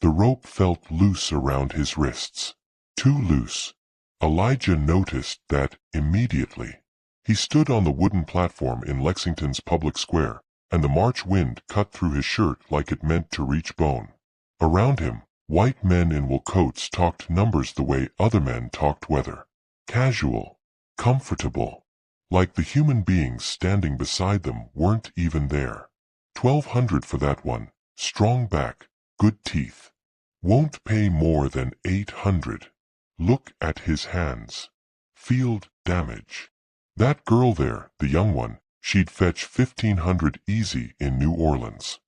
The rope felt loose around his wrists. Too loose. Elijah noticed that immediately. He stood on the wooden platform in Lexington's public square, and the March wind cut through his shirt like it meant to reach bone. Around him, white men in wool coats talked numbers the way other men talked weather. Casual. Comfortable. Like the human beings standing beside them weren't even there. 1,200 for that one. Strong back. Good teeth. Won't pay more than 800. Look at his hands. Field damage. That girl there, the young one, she'd fetch 1,500 easy in New Orleans.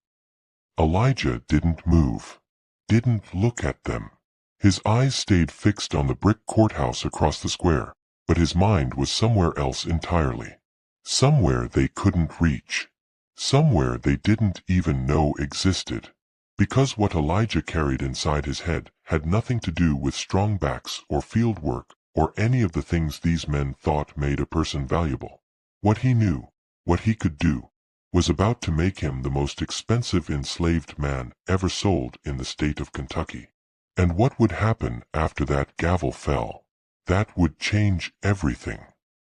Elijah didn't move. Didn't look at them. His eyes stayed fixed on the brick courthouse across the square, but his mind was somewhere else entirely. Somewhere they couldn't reach. Somewhere they didn't even know existed. Because what Elijah carried inside his head had nothing to do with strong backs or field work or any of the things these men thought made a person valuable. What he knew, what he could do, was about to make him the most expensive enslaved man ever sold in the state of Kentucky. And what would happen after that gavel fell? That would change everything.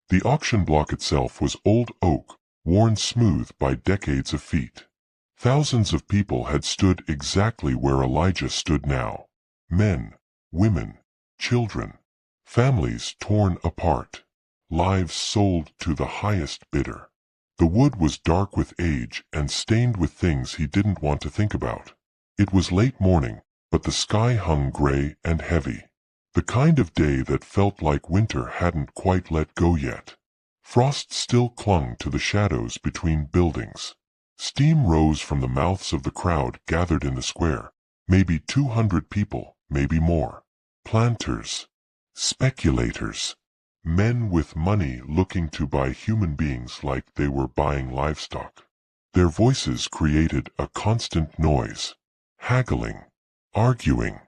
The auction block itself was old oak, worn smooth by decades of feet. Thousands of people had stood exactly where Elijah stood now. Men, women, children, families torn apart, lives sold to the highest bidder. The wood was dark with age and stained with things he didn't want to think about. It was late morning, but the sky hung gray and heavy. The kind of day that felt like winter hadn't quite let go yet. Frost still clung to the shadows between buildings. Steam rose from the mouths of the crowd gathered in the square. Maybe 200 people, maybe more. Planters. Speculators. Men with money looking to buy human beings like they were buying livestock. Their voices created a constant noise. Haggling. Arguing.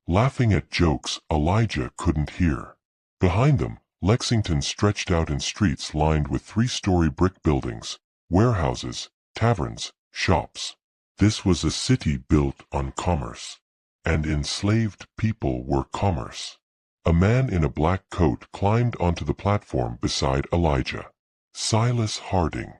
Laughing at jokes Elijah couldn't hear. Behind them, Lexington stretched out in streets lined with 3-story brick buildings, warehouses, taverns, shops. This was a city built on commerce. And enslaved people were commerce. A man in a black coat climbed onto the platform beside Elijah. Silas Harding.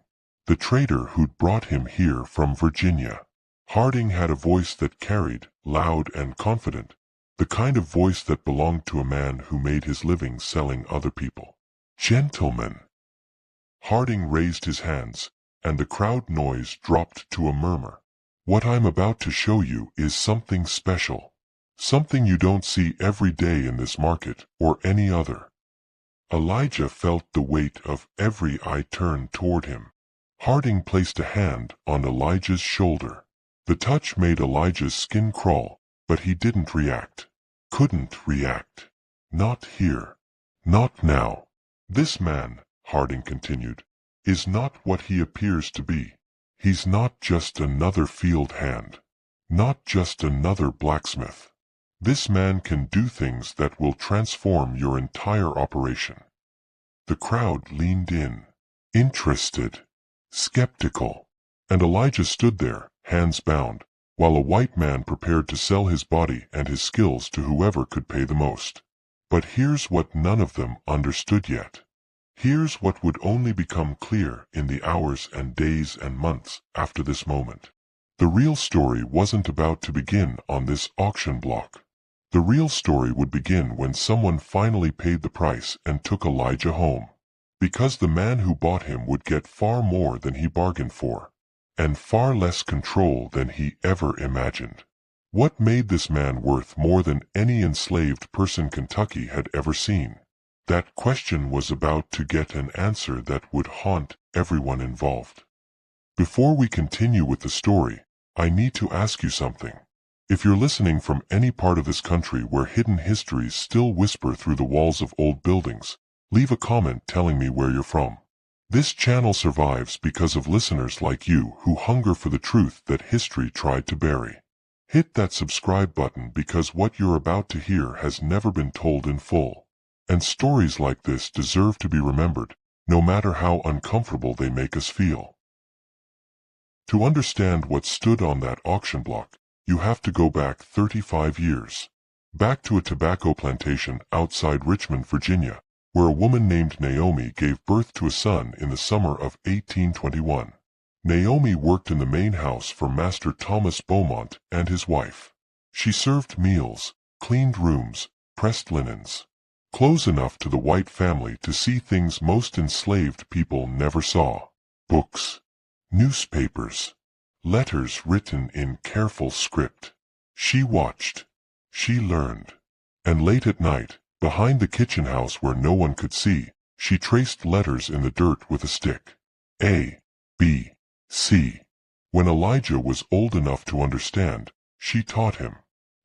The trader who'd brought him here from Virginia. Harding had a voice that carried, loud and confident, the kind of voice that belonged to a man who made his living selling other people. Gentlemen. Harding raised his hands, and the crowd noise dropped to a murmur. What I'm about to show you is something special. Something you don't see every day in this market or any other. Elijah felt the weight of every eye turned toward him. Harding placed a hand on Elijah's shoulder. The touch made Elijah's skin crawl, but he didn't react. Couldn't react. Not here. Not now. This man, Harding continued, is not what he appears to be. He's not just another field hand. Not just another blacksmith. This man can do things that will transform your entire operation. The crowd leaned in. Interested. Skeptical. And Elijah stood there, hands bound, while a white man prepared to sell his body and his skills to whoever could pay the most. But here's what none of them understood yet. Here's what would only become clear in the hours and days and months after this moment. The real story wasn't about to begin on this auction block. The real story would begin when someone finally paid the price and took Elijah home. Because the man who bought him would get far more than he bargained for, and far less control than he ever imagined. What made this man worth more than any enslaved person Kentucky had ever seen? That question was about to get an answer that would haunt everyone involved. Before we continue with the story, I need to ask you something. If you're listening from any part of this country where hidden histories still whisper through the walls of old buildings, leave a comment telling me where you're from. This channel survives because of listeners like you who hunger for the truth that history tried to bury. Hit that subscribe button because what you're about to hear has never been told in full. And stories like this deserve to be remembered, no matter how uncomfortable they make us feel. To understand what stood on that auction block, You have to go back 35 years. Back to a tobacco plantation outside Richmond, Virginia, where a woman named Naomi gave birth to a son in the summer of 1821. Naomi worked in the main house for Master Thomas Beaumont and his wife. She served meals, cleaned rooms, pressed linens. Close enough to the white family to see things most enslaved people never saw. Books, newspapers, letters written in careful script. She watched. She learned. And late at night, behind the kitchen house where no one could see, she traced letters in the dirt with a stick. A, B, C. When Elijah was old enough to understand, she taught him.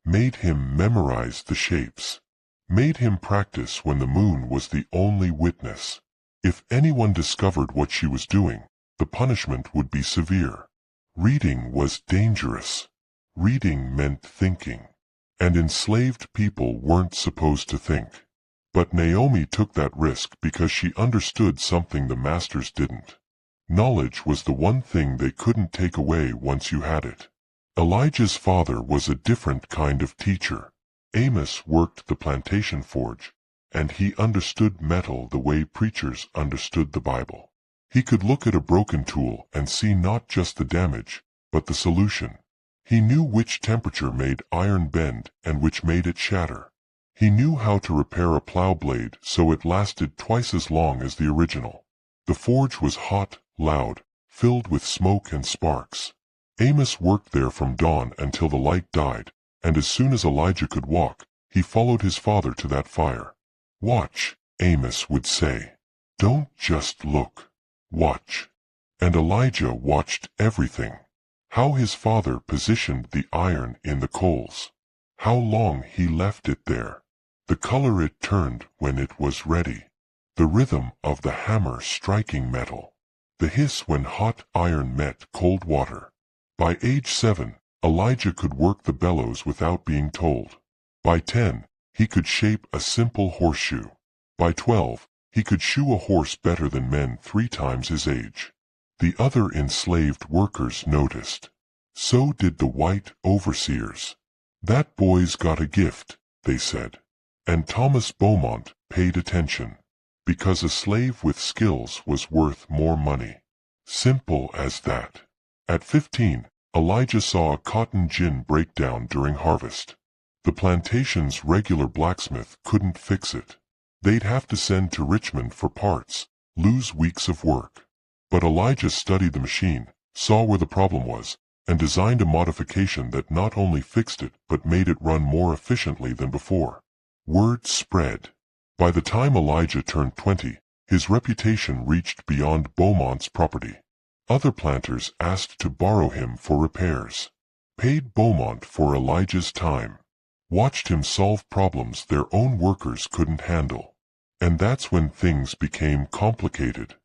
Made him memorize the shapes. Made him practice when the moon was the only witness. If anyone discovered what she was doing, the punishment would be severe. Reading was dangerous. Reading meant thinking. And enslaved people weren't supposed to think. But Naomi took that risk because she understood something the masters didn't. Knowledge was the one thing they couldn't take away once you had it. Elijah's father was a different kind of teacher. Amos worked the plantation forge, and he understood metal the way preachers understood the Bible. He could look at a broken tool and see not just the damage, but the solution. He knew which temperature made iron bend and which made it shatter. He knew how to repair a plow blade so it lasted twice as long as the original. The forge was hot, loud, filled with smoke and sparks. Amos worked there from dawn until the light died, and as soon as Elijah could walk, he followed his father to that fire. "Watch," Amos would say. "Don't just look. Watch." And Elijah watched everything. How his father positioned the iron in the coals. How long he left it there. The color it turned when it was ready. The rhythm of the hammer striking metal. The hiss when hot iron met cold water. By age 7, Elijah could work the bellows without being told. By 10, he could shape a simple horseshoe. By 12, he could shoe a horse better than men 3 times his age. The other enslaved workers noticed. So did the white overseers. "That boy's got a gift," they said. And Thomas Beaumont paid attention, because a slave with skills was worth more money. Simple as that. At 15, Elijah saw a cotton gin break down during harvest. The plantation's regular blacksmith couldn't fix it. They'd have to send to Richmond for parts, lose weeks of work. But Elijah studied the machine, saw where the problem was, and designed a modification that not only fixed it but made it run more efficiently than before. Word spread. By the time Elijah turned 20, his reputation reached beyond Beaumont's property. Other planters asked to borrow him for repairs. Paid Beaumont for Elijah's time. Watched him solve problems their own workers couldn't handle. And that's when things became complicated.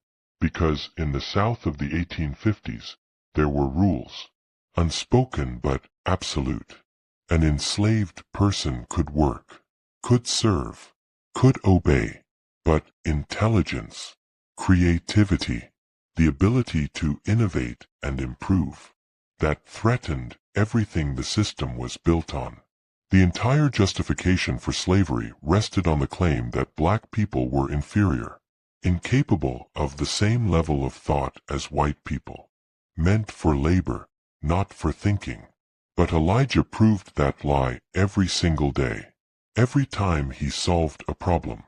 Because in the South of the 1850s, there were rules. Unspoken but absolute. An enslaved person could work, could serve, could obey. But intelligence, creativity, the ability to innovate and improve, that threatened everything the system was built on. The entire justification for slavery rested on the claim that black people were inferior, incapable of the same level of thought as white people, meant for labor, not for thinking. But Elijah proved that lie every single day, every time he solved a problem,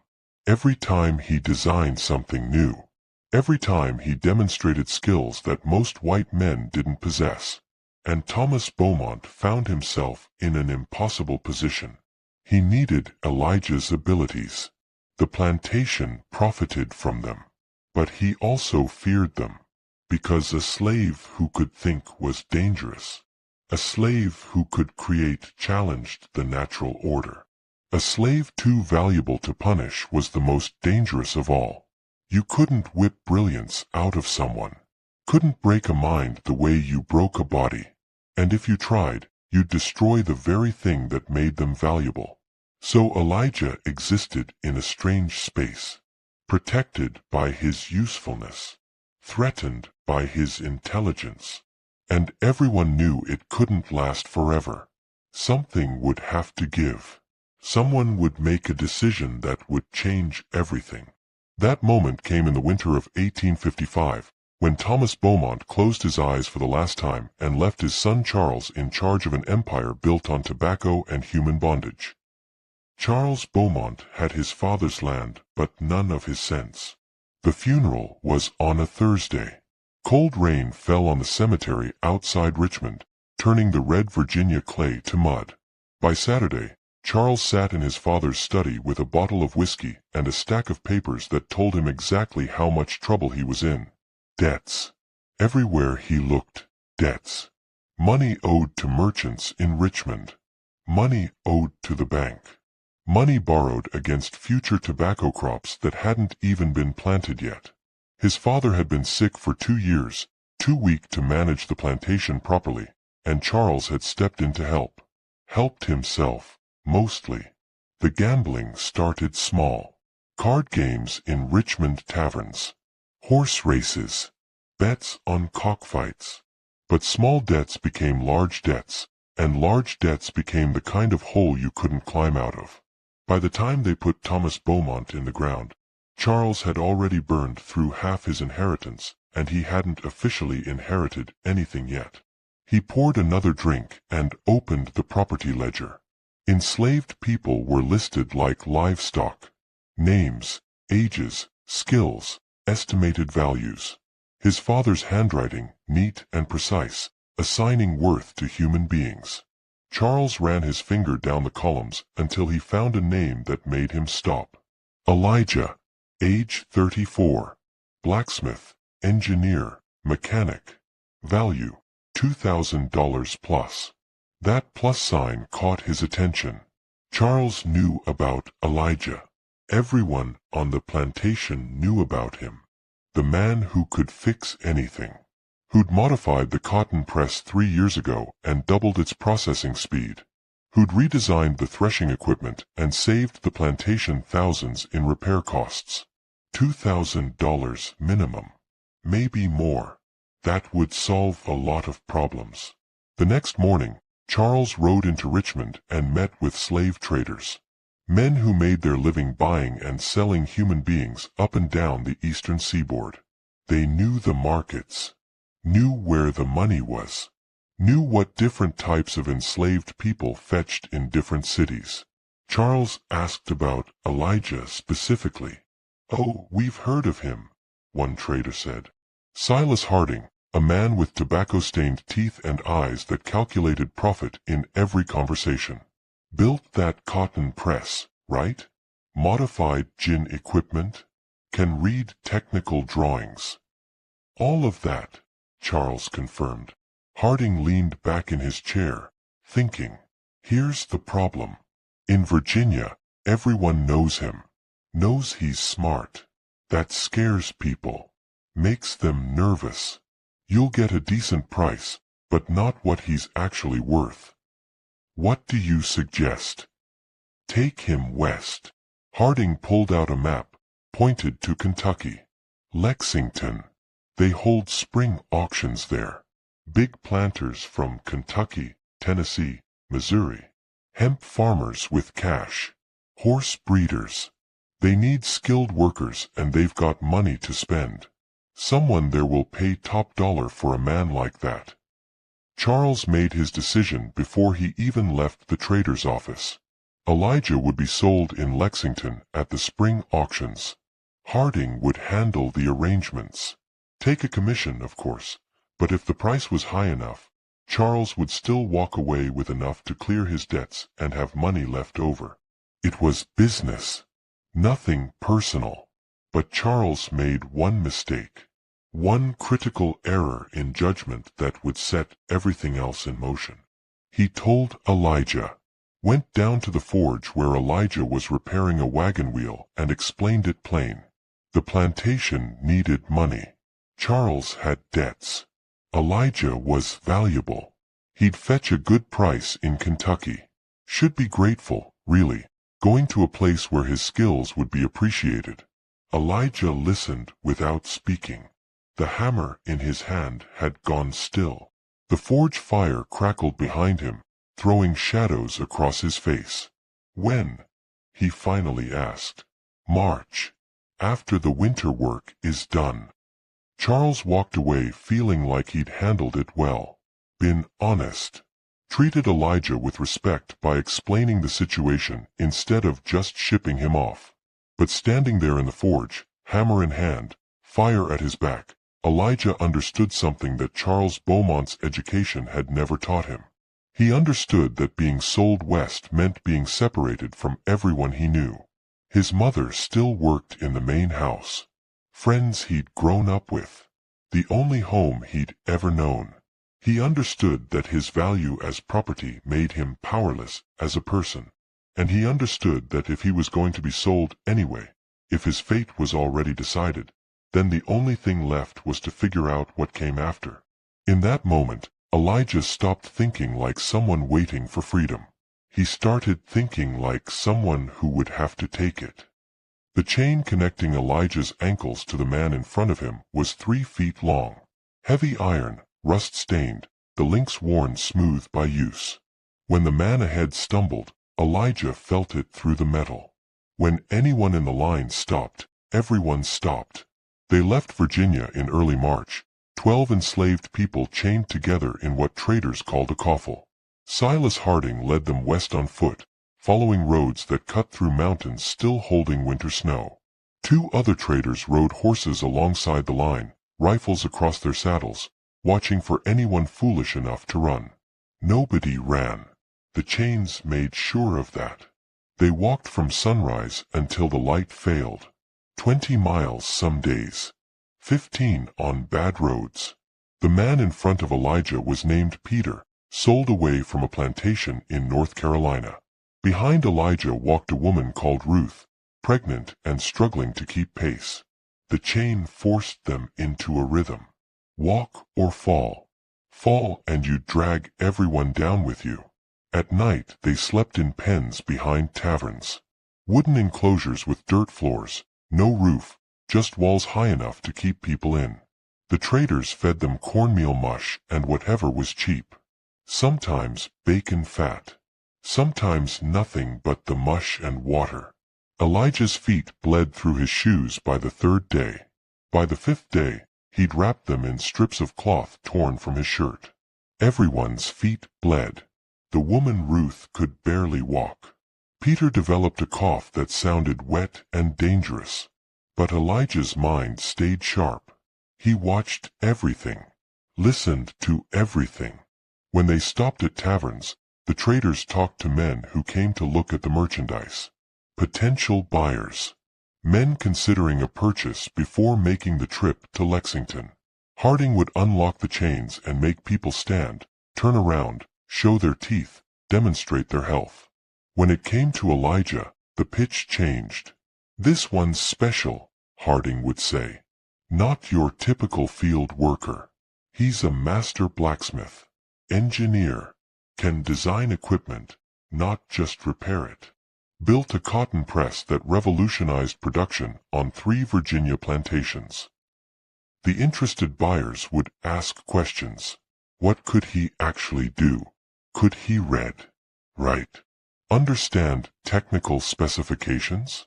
every time he designed something new. Every time he demonstrated skills that most white men didn't possess. And Thomas Beaumont found himself in an impossible position. He needed Elijah's abilities. The plantation profited from them. But he also feared them. Because a slave who could think was dangerous. A slave who could create challenged the natural order. A slave too valuable to punish was the most dangerous of all. You couldn't whip brilliance out of someone. Couldn't break a mind the way you broke a body. And if you tried, you'd destroy the very thing that made them valuable. So Elijah existed in a strange space. Protected by his usefulness. Threatened by his intelligence. and everyone knew it couldn't last forever. Something would have to give. Someone would make a decision that would change everything. That moment came in the winter of 1855, when Thomas Beaumont closed his eyes for the last time and left his son Charles in charge of an empire built on tobacco and human bondage. Charles Beaumont had his father's land, but none of his sense. The funeral was on a Thursday. Cold rain fell on the cemetery outside Richmond, turning the red Virginia clay to mud. By Saturday, Charles sat in his father's study with a bottle of whiskey and a stack of papers that told him exactly how much trouble he was in. Debts. Everywhere he looked, debts. Money owed to merchants in Richmond. Money owed to the bank. Money borrowed against future tobacco crops that hadn't even been planted yet. His father had been sick for 2 years, too weak to manage the plantation properly, and Charles had stepped in to help. Helped himself, mostly. The gambling started small. Card games in Richmond taverns. Horse races. Bets on cockfights. But small debts became large debts, and large debts became the kind of hole you couldn't climb out of. By the time they put Thomas Beaumont in the ground, Charles had already burned through half his inheritance, and he hadn't officially inherited anything yet. He poured another drink and opened the property ledger. Enslaved people were listed like livestock. Names, ages, skills, estimated values. His father's handwriting, neat and precise, assigning worth to human beings. Charles ran his finger down the columns until he found a name that made him stop. Elijah. Age 34. Blacksmith, engineer, mechanic. Value, $2,000 plus. That plus sign caught his attention. Charles knew about Elijah. Everyone on the plantation knew about him. The man who could fix anything. Who'd modified the cotton press 3 years ago and doubled its processing speed. Who'd redesigned the threshing equipment and saved the plantation thousands in repair costs. $2,000 minimum. Maybe more. That would solve a lot of problems. The next morning, Charles rode into Richmond and met with slave traders. Men who made their living buying and selling human beings up and down the eastern seaboard. They knew the markets. Knew where the money was. Knew what different types of enslaved people fetched in different cities. Charles asked about Elijah specifically. "Oh, we've heard of him," one trader said. Silas Harding, a man with tobacco-stained teeth and eyes that calculated profit in every conversation. Built that cotton press, right? Modified gin equipment? Can read technical drawings. All of that, Charles confirmed. Harding leaned back in his chair, thinking. Here's the problem. In Virginia, everyone knows him. Knows he's smart. That scares people. Makes them nervous. You'll get a decent price, but not what he's actually worth. What do you suggest? Take him west. Harding pulled out a map, pointed to Kentucky. Lexington. They hold spring auctions there. Big planters from Kentucky, Tennessee, Missouri. Hemp farmers with cash. Horse breeders. They need skilled workers and they've got money to spend. Someone there will pay top dollar for a man like that. Charles made his decision before he even left the trader's office. Elijah would be sold in Lexington at the spring auctions. Harding would handle the arrangements. Take a commission, of course, but if the price was high enough, Charles would still walk away with enough to clear his debts and have money left over. It was business. Nothing personal. But Charles made one mistake. One critical error in judgment that would set everything else in motion. He told Elijah. Went down to the forge where Elijah was repairing a wagon wheel and explained it plain. The plantation needed money. Charles had debts. Elijah was valuable. He'd fetch a good price in Kentucky. Should be grateful, really, going to a place where his skills would be appreciated. Elijah listened without speaking. The hammer in his hand had gone still. The forge fire crackled behind him, throwing shadows across his face. "When?" he finally asked. "March. After the winter work is done." Charles walked away feeling like he'd handled it well. Been honest. Treated Elijah with respect by explaining the situation instead of just shipping him off. But standing there in the forge, hammer in hand, fire at his back, Elijah understood something that Charles Beaumont's education had never taught him. He understood that being sold west meant being separated from everyone he knew. His mother still worked in the main house. Friends he'd grown up with. The only home he'd ever known. He understood that his value as property made him powerless as a person. And he understood that if he was going to be sold anyway, if his fate was already decided, then the only thing left was to figure out what came after. In that moment, Elijah stopped thinking like someone waiting for freedom. He started thinking like someone who would have to take it. The chain connecting Elijah's ankles to the man in front of him was 3 feet long. Heavy iron, rust-stained, the links worn smooth by use. When the man ahead stumbled, Elijah felt it through the metal. When anyone in the line stopped, everyone stopped. They left Virginia in early March, 12 enslaved people chained together in what traders called a coffle. Silas Harding led them west on foot, following roads that cut through mountains still holding winter snow. 2 other traders rode horses alongside the line, rifles across their saddles, watching for anyone foolish enough to run. Nobody ran. The chains made sure of that. They walked from sunrise until the light failed. 20 miles some days. 15 on bad roads. The man in front of Elijah was named Peter, sold away from a plantation in North Carolina. Behind Elijah walked a woman called Ruth, pregnant and struggling to keep pace. The chain forced them into a rhythm. Walk or fall. Fall and you'd drag everyone down with you. At night they slept in pens behind taverns. Wooden enclosures with dirt floors, no roof, just walls high enough to keep people in. The traders fed them cornmeal mush and whatever was cheap. Sometimes bacon fat. Sometimes nothing but the mush and water. Elijah's feet bled through his shoes by the 3rd day. By the 5th day, he'd wrapped them in strips of cloth torn from his shirt. Everyone's feet bled. The woman Ruth could barely walk. Peter developed a cough that sounded wet and dangerous. But Elijah's mind stayed sharp. He watched everything. Listened to everything. When they stopped at taverns, the traders talked to men who came to look at the merchandise. Potential buyers. Men considering a purchase before making the trip to Lexington. Harding would unlock the chains and make people stand, turn around, show their teeth, demonstrate their health. When it came to Elijah, the pitch changed. "This one's special," Harding would say. "Not your typical field worker. He's a master blacksmith, engineer, can design equipment, not just repair it. Built a cotton press that revolutionized production on 3 Virginia plantations." The interested buyers would ask questions. What could he actually do? Could he write, understand technical specifications?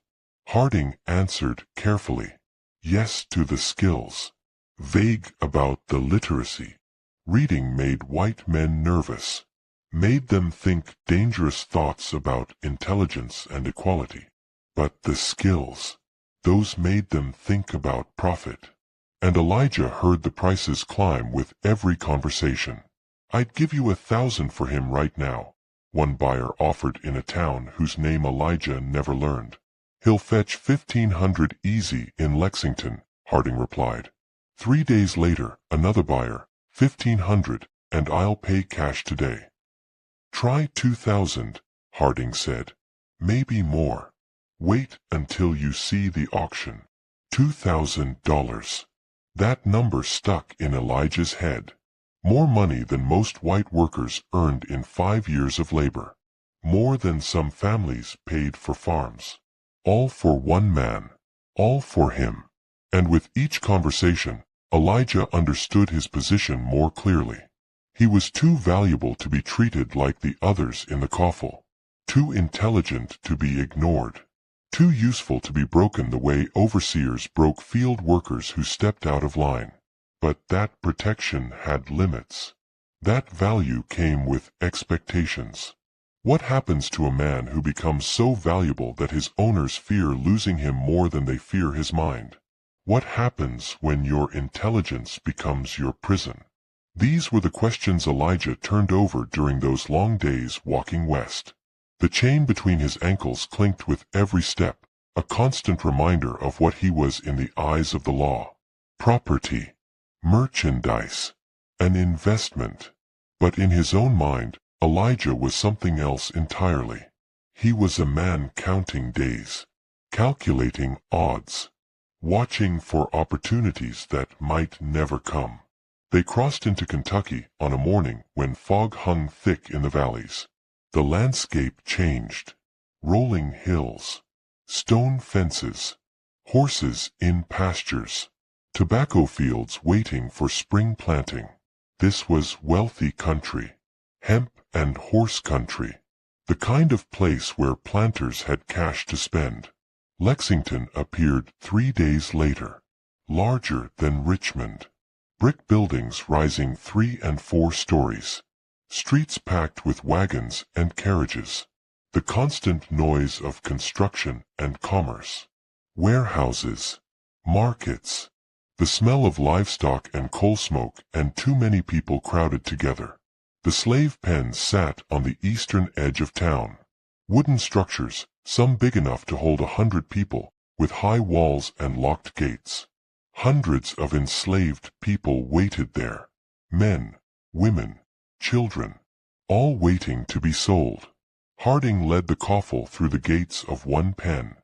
Harding answered carefully. Yes to the skills. Vague about the literacy. Reading made white men nervous. Made them think dangerous thoughts about intelligence and equality. But the skills, those made them think about profit. And Elijah heard the prices climb with every conversation. "I'd give you 1,000 for him right now," one buyer offered in a town whose name Elijah never learned. "He'll fetch 1,500 easy in Lexington," Harding replied. 3 days later, another buyer, 1,500, and I'll pay cash today. "Try 2,000, Harding said. "Maybe more. Wait until you see the auction." $2,000. That number stuck in Elijah's head. More money than most white workers earned in 5 years of labor. More than some families paid for farms. All for one man. All for him. And with each conversation, Elijah understood his position more clearly. He was too valuable to be treated like the others in the coffle, too intelligent to be ignored, too useful to be broken the way overseers broke field workers who stepped out of line. But that protection had limits. That value came with expectations. What happens to a man who becomes so valuable that his owners fear losing him more than they fear his mind? What happens when your intelligence becomes your prison? These were the questions Elijah turned over during those long days walking west. The chain between his ankles clinked with every step, a constant reminder of what he was in the eyes of the law. Property, merchandise, an investment. But in his own mind, Elijah was something else entirely. He was a man counting days, calculating odds, watching for opportunities that might never come. They crossed into Kentucky on a morning when fog hung thick in the valleys. The landscape changed. Rolling hills, stone fences, horses in pastures, tobacco fields waiting for spring planting. This was wealthy country, hemp and horse country, the kind of place where planters had cash to spend. Lexington appeared 3 days later, larger than Richmond. Brick buildings rising 3 and 4 stories. Streets packed with wagons and carriages. The constant noise of construction and commerce. Warehouses. Markets. The smell of livestock and coal smoke, and too many people crowded together. The slave pens sat on the eastern edge of town. Wooden structures, some big enough to hold 100 people, with high walls and locked gates. Hundreds of enslaved people waited there. Men, women, children, all waiting to be sold. Harding led the coffle through the gates of one pen,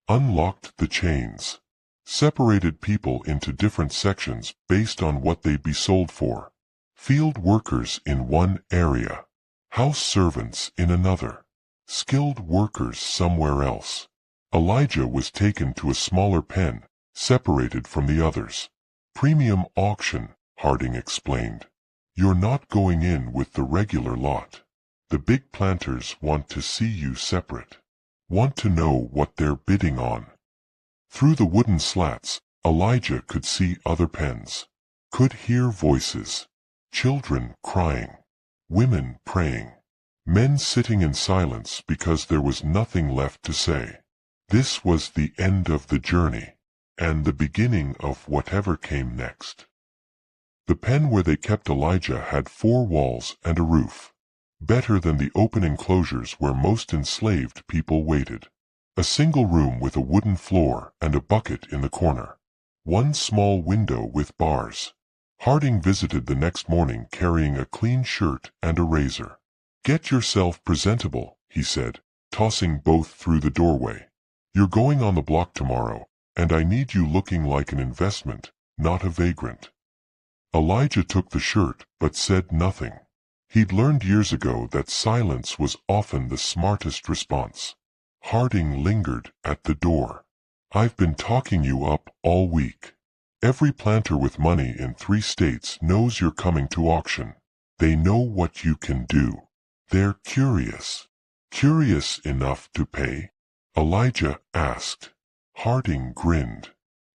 unlocked the chains, separated people into different sections based on what they'd be sold for. Field workers in one area, house servants in another, skilled workers somewhere else. Elijah was taken to a smaller pen, separated from the others. Premium auction, Harding explained. You're not going in with the regular lot. The big planters want to see you separate. Want to know what they're bidding on. Through the wooden slats, Elijah could see other pens. Could hear voices. Children crying. Women praying. Men sitting in silence because there was nothing left to say. This was the end of the journey, and the beginning of whatever came next. The pen where they kept Elijah had 4 walls and a roof. Better than the open enclosures where most enslaved people waited. A single room with a wooden floor and a bucket in the corner. One small window with bars. Harding visited the next morning carrying a clean shirt and a razor. Get yourself presentable, he said, tossing both through the doorway. You're going on the block tomorrow, and I need you looking like an investment, not a vagrant. Elijah took the shirt but said nothing. He'd learned years ago that silence was often the smartest response. Harding lingered at the door. I've been talking you up all week. Every planter with money in 3 states knows you're coming to auction. They know what you can do. They're curious. Curious enough to pay? Elijah asked. Harding grinned.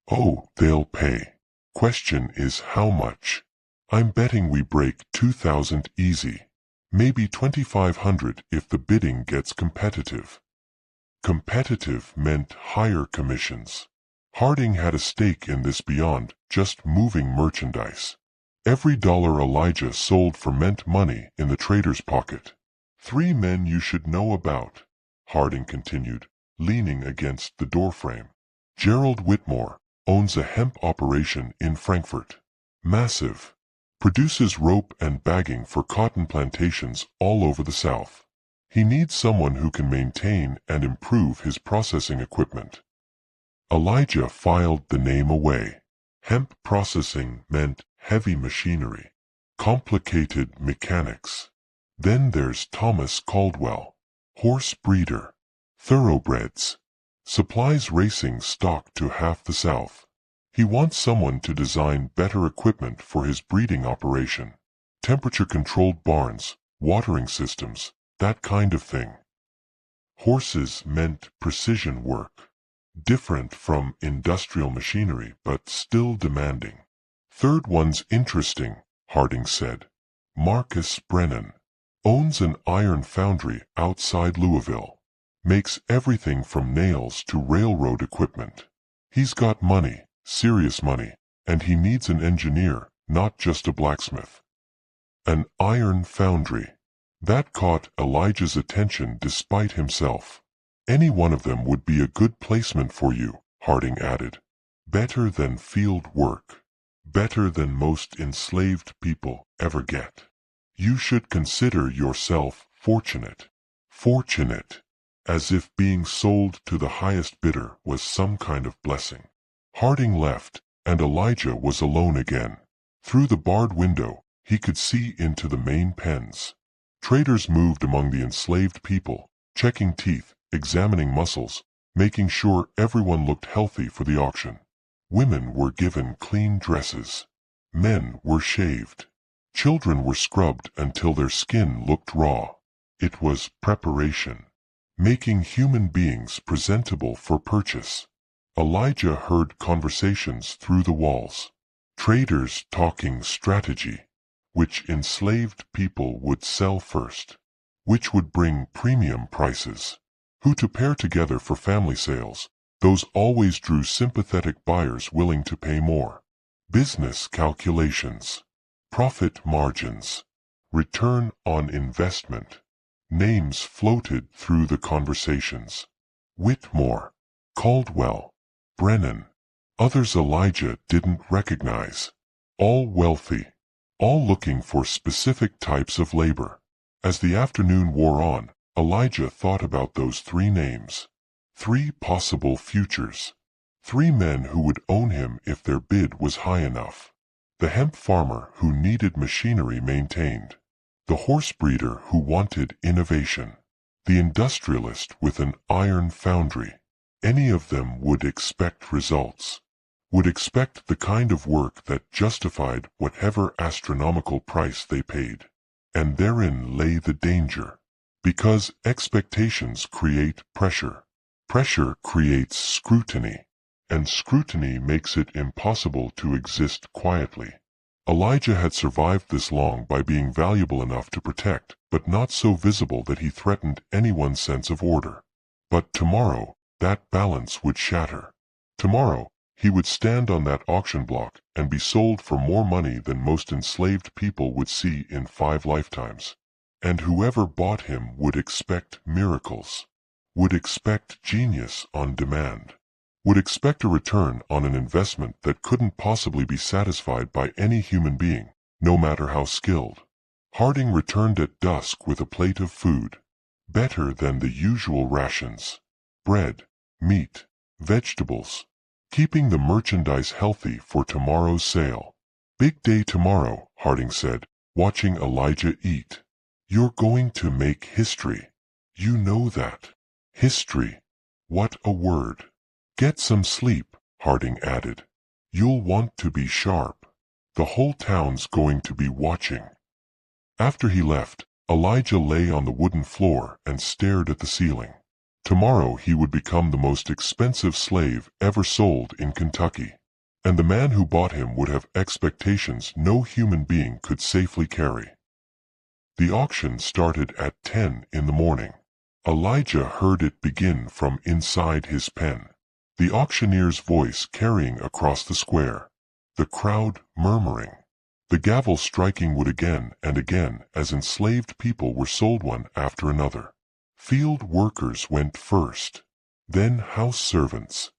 Oh, they'll pay. Question is how much? I'm betting we break 2,000 easy. Maybe 2,500 if the bidding gets competitive. Competitive meant higher commissions. Harding had a stake in this beyond just moving merchandise. Every dollar Elijah sold for meant money in the trader's pocket. 3 men you should know about, Harding continued, leaning against the doorframe. Gerald Whitmore owns a hemp operation in Frankfort. Massive. Produces rope and bagging for cotton plantations all over the South. He needs someone who can maintain and improve his processing equipment. Elijah filed the name away. Hemp processing meant heavy machinery, complicated mechanics. Then there's Thomas Caldwell, horse breeder, thoroughbreds, supplies racing stock to half the South. He wants someone to design better equipment for his breeding operation. temperature-controlled barns, watering systems, that kind of thing. Horses meant precision work, different from industrial machinery but still demanding. Third one's interesting, Harding said. Marcus Brennan owns an iron foundry outside Louisville. Makes everything from nails to railroad equipment. He's got money, serious money, and he needs an engineer, not just a blacksmith. An iron foundry. That caught Elijah's attention despite himself. Any one of them would be a good placement for you, Harding added. Better than field work. Better than most enslaved people ever get. You should consider yourself fortunate. Fortunate. As if being sold to the highest bidder was some kind of blessing. Harding left, and Elijah was alone again. Through the barred window, he could see into the main pens. Traders moved among the enslaved people, checking teeth, examining muscles, making sure everyone looked healthy for the auction. Women were given clean dresses. Men were shaved. Children were scrubbed until their skin looked raw. It was preparation. Making human beings presentable for purchase. Elijah heard conversations through the walls. Traders talking strategy. Which enslaved people would sell first. Which would bring premium prices. Who to pair together for family sales. Those always drew sympathetic buyers willing to pay more. Business calculations. Profit margins. Return on investment. Names floated through the conversations. Whitmore. Caldwell. Brennan. Others Elijah didn't recognize. All wealthy. All looking for specific types of labor. As the afternoon wore on, Elijah thought about those three names. Three possible futures. Three men who would own him if their bid was high enough. The hemp farmer who needed machinery maintained. The horse breeder who wanted innovation. The industrialist with an iron foundry. Any of them would expect results. Would expect the kind of work that justified whatever astronomical price they paid. And therein lay the danger. Because expectations create pressure. Pressure creates scrutiny. And scrutiny makes it impossible to exist quietly. Elijah had survived this long by being valuable enough to protect, but not so visible that he threatened anyone's sense of order. But tomorrow, that balance would shatter. Tomorrow, he would stand on that auction block and be sold for more money than most enslaved people would see in 5 lifetimes. And whoever bought him would expect miracles. Would expect genius on demand. Would expect a return on an investment that couldn't possibly be satisfied by any human being, no matter how skilled. Harding returned at dusk with a plate of food. Better than the usual rations. Bread, meat, vegetables. Keeping the merchandise healthy for tomorrow's sale. Big day tomorrow, Harding said, watching Elijah eat. You're going to make history. You know that. History. What a word. Get some sleep, Harding added. You'll want to be sharp. The whole town's going to be watching. After he left, Elijah lay on the wooden floor and stared at the ceiling. Tomorrow he would become the most expensive slave ever sold in Kentucky. And the man who bought him would have expectations no human being could safely carry. The auction started at 10 in the morning. Elijah heard it begin from inside his pen. The auctioneer's voice carrying across the square. The crowd murmuring. The gavel striking wood again and again as enslaved people were sold one after another. Field workers went first. Then house servants.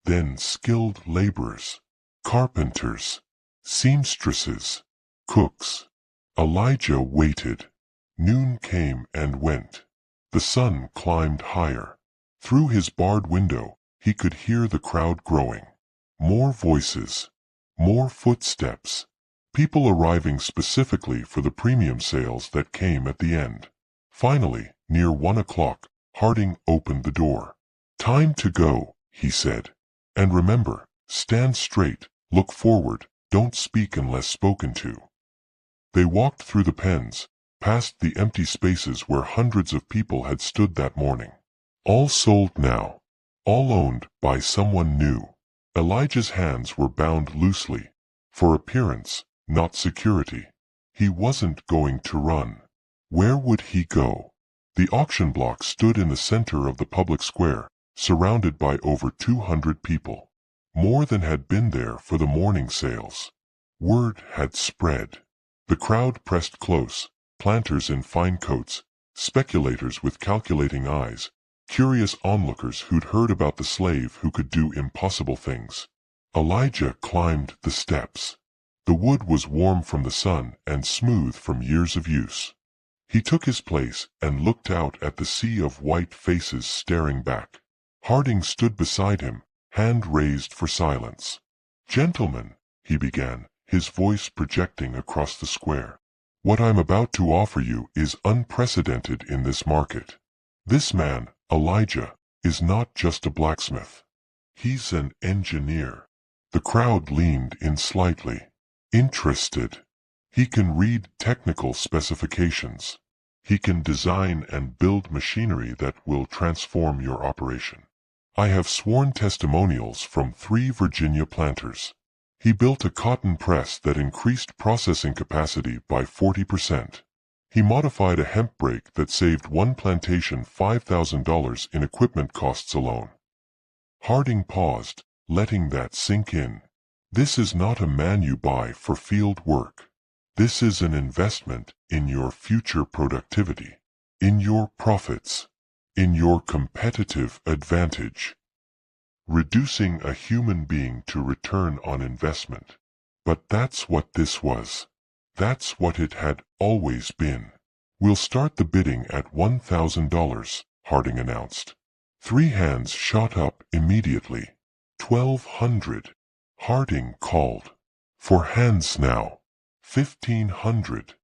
Then skilled laborers. Carpenters. Seamstresses. Cooks. Elijah waited. Noon came and went. The sun climbed higher. Through his barred window, he could hear the crowd growing. More voices. More footsteps. People arriving specifically for the premium sales that came at the end. Finally, near 1 o'clock, Harding opened the door. Time to go, he said. And remember, stand straight, look forward, don't speak unless spoken to. They walked through the pens, past the empty spaces where hundreds of people had stood that morning. All sold now. All owned by someone new. Elijah's hands were bound loosely, for appearance, not security. He wasn't going to run. Where would he go? The auction block stood in the center of the public square, surrounded by over 200 people. More than had been there for the morning sales. Word had spread. The crowd pressed close, planters in fine coats, speculators with calculating eyes, curious onlookers who'd heard about the slave who could do impossible things. Elijah climbed the steps. The wood was warm from the sun and smooth from years of use. He took his place and looked out at the sea of white faces staring back. Harding stood beside him, hand raised for silence. "Gentlemen," he began, his voice projecting across the square. "What I'm about to offer you is unprecedented in this market. This man, Elijah, is not just a blacksmith. He's an engineer." The crowd leaned in slightly. Interested. He can read technical specifications. He can design and build machinery that will transform your operation. I have sworn testimonials from 3 Virginia planters. He built a cotton press that increased processing capacity by 40%. He modified a hemp brake that saved one plantation $5,000 in equipment costs alone. Harding paused, letting that sink in. This is not a man you buy for field work. This is an investment in your future productivity, in your profits, in your competitive advantage. Reducing a human being to return on investment. But that's what this was. That's what it had always been. "We'll start the bidding at $1,000, Harding announced. 3 hands shot up immediately. 1,200. Harding called. "For hands now. 1,500.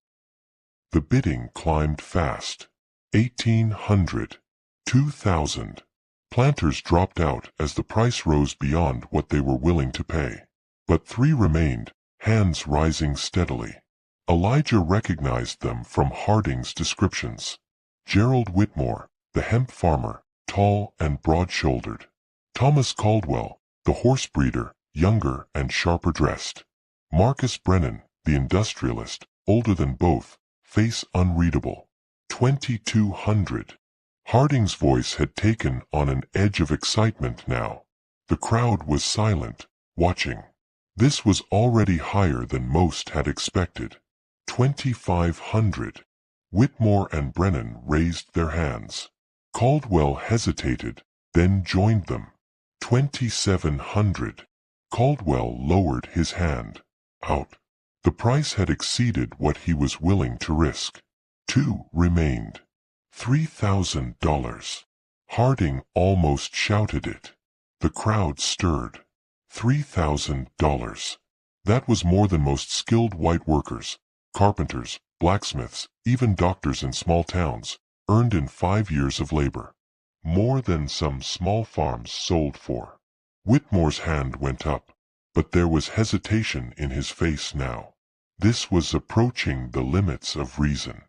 The bidding climbed fast. 1,800. 2,000. Planters dropped out as the price rose beyond what they were willing to pay. But 3 remained, hands rising steadily. Elijah recognized them from Harding's descriptions. Gerald Whitmore, the hemp farmer, tall and broad-shouldered. Thomas Caldwell, the horse breeder, younger and sharper dressed. Marcus Brennan, the industrialist, older than both, face unreadable. 2,200. Harding's voice had taken on an edge of excitement now. The crowd was silent, watching. This was already higher than most had expected. 2,500. Whitmore and Brennan raised their hands. Caldwell hesitated, then joined them. 2,700. Caldwell lowered his hand. Out. The price had exceeded what he was willing to risk. 2 remained. $3,000. Harding almost shouted it. The crowd stirred. $3,000. That was more than most skilled white workers, carpenters, blacksmiths, even doctors in small towns, earned in 5 years of labor. More than some small farms sold for. Whitmore's hand went up, but there was hesitation in his face now. This was approaching the limits of reason.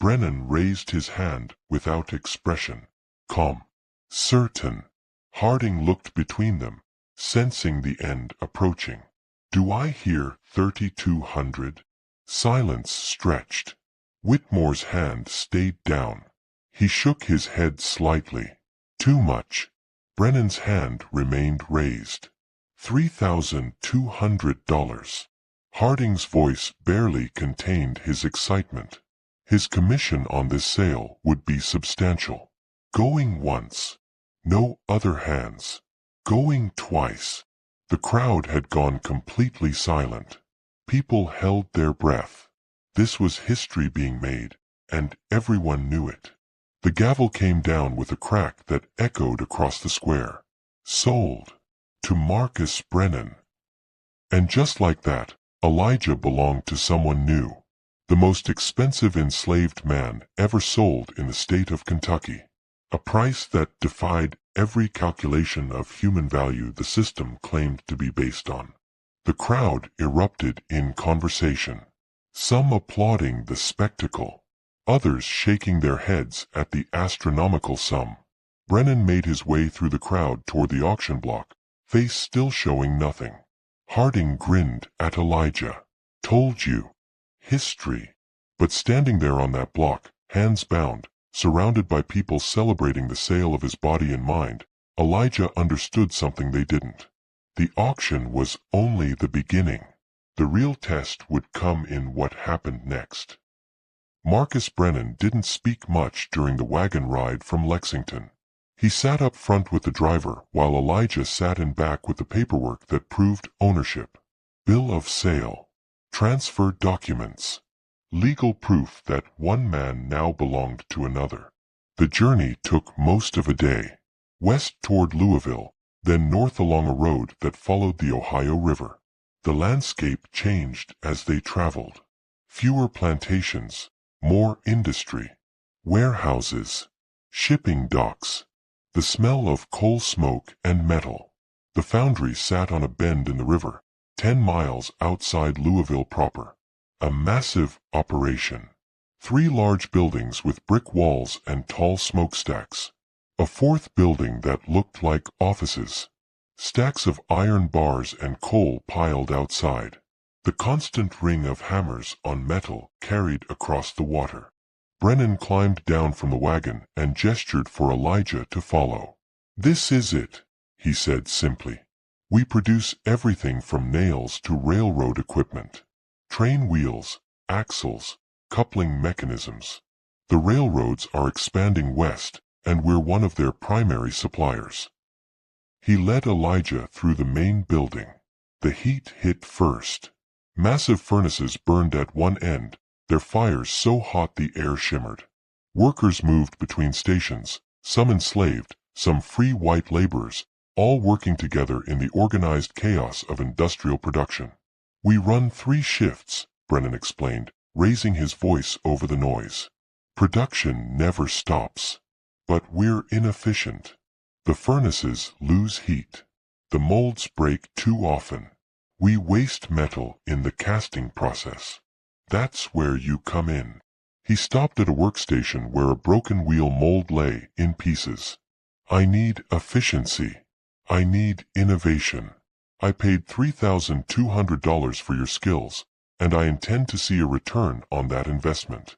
Brennan raised his hand without expression. Calm. Certain. Harding looked between them, sensing the end approaching. "Do I hear 3,200? Silence stretched. Whitmore's hand stayed down. He shook his head slightly. Too much. Brennan's hand remained raised. $3,200. Harding's voice barely contained his excitement. His commission on this sale would be substantial. Going once. No other hands. Going twice. The crowd had gone completely silent. People held their breath. This was history being made, and everyone knew it. The gavel came down with a crack that echoed across the square. Sold. To Marcus Brennan. And just like that, Elijah belonged to someone new. The most expensive enslaved man ever sold in the state of Kentucky. A price that defied every calculation of human value the system claimed to be based on. The crowd erupted in conversation. some applauding the spectacle, others shaking their heads at the astronomical sum. Brennan made his way through the crowd toward the auction block, face still showing nothing. Harding grinned at Elijah. Told you. History. But standing there on that block, hands bound, surrounded by people celebrating the sale of his body and mind, Elijah understood something they didn't. The auction was only the beginning. The real test would come in what happened next. Marcus Brennan didn't speak much during the wagon ride from Lexington. He sat up front with the driver while Elijah sat in back with the paperwork that proved ownership. Bill of sale. Transfer documents. Legal proof that one man now belonged to another. The journey took most of a day. West toward Louisville, then north along a road that followed the Ohio River. The landscape changed as they traveled. Fewer plantations, more industry, warehouses, shipping docks, the smell of coal smoke and metal. The foundry sat on a bend in the river, 10 miles outside Louisville proper. A massive operation. 3 large buildings with brick walls and tall smokestacks. A 4th building that looked like offices. Stacks of iron bars and coal piled outside. The constant ring of hammers on metal carried across the water. Brennan climbed down from the wagon and gestured for Elijah to follow. "This is it," he said simply. "We produce everything from nails to railroad equipment. Train wheels, axles, coupling mechanisms. The railroads are expanding west, and we're one of their primary suppliers." He led Elijah through the main building. The heat hit first. Massive furnaces burned at one end, their fires so hot the air shimmered. Workers moved between stations, some enslaved, some free white laborers, all working together in the organized chaos of industrial production. "We run 3 shifts, Brennan explained, raising his voice over the noise. "Production never stops. But we're inefficient. The furnaces lose heat. The molds break too often. We waste metal in the casting process. That's where you come in." He stopped at a workstation where a broken wheel mold lay in pieces. "I need efficiency. I need innovation. I paid $3,200 for your skills, and I intend to see a return on that investment."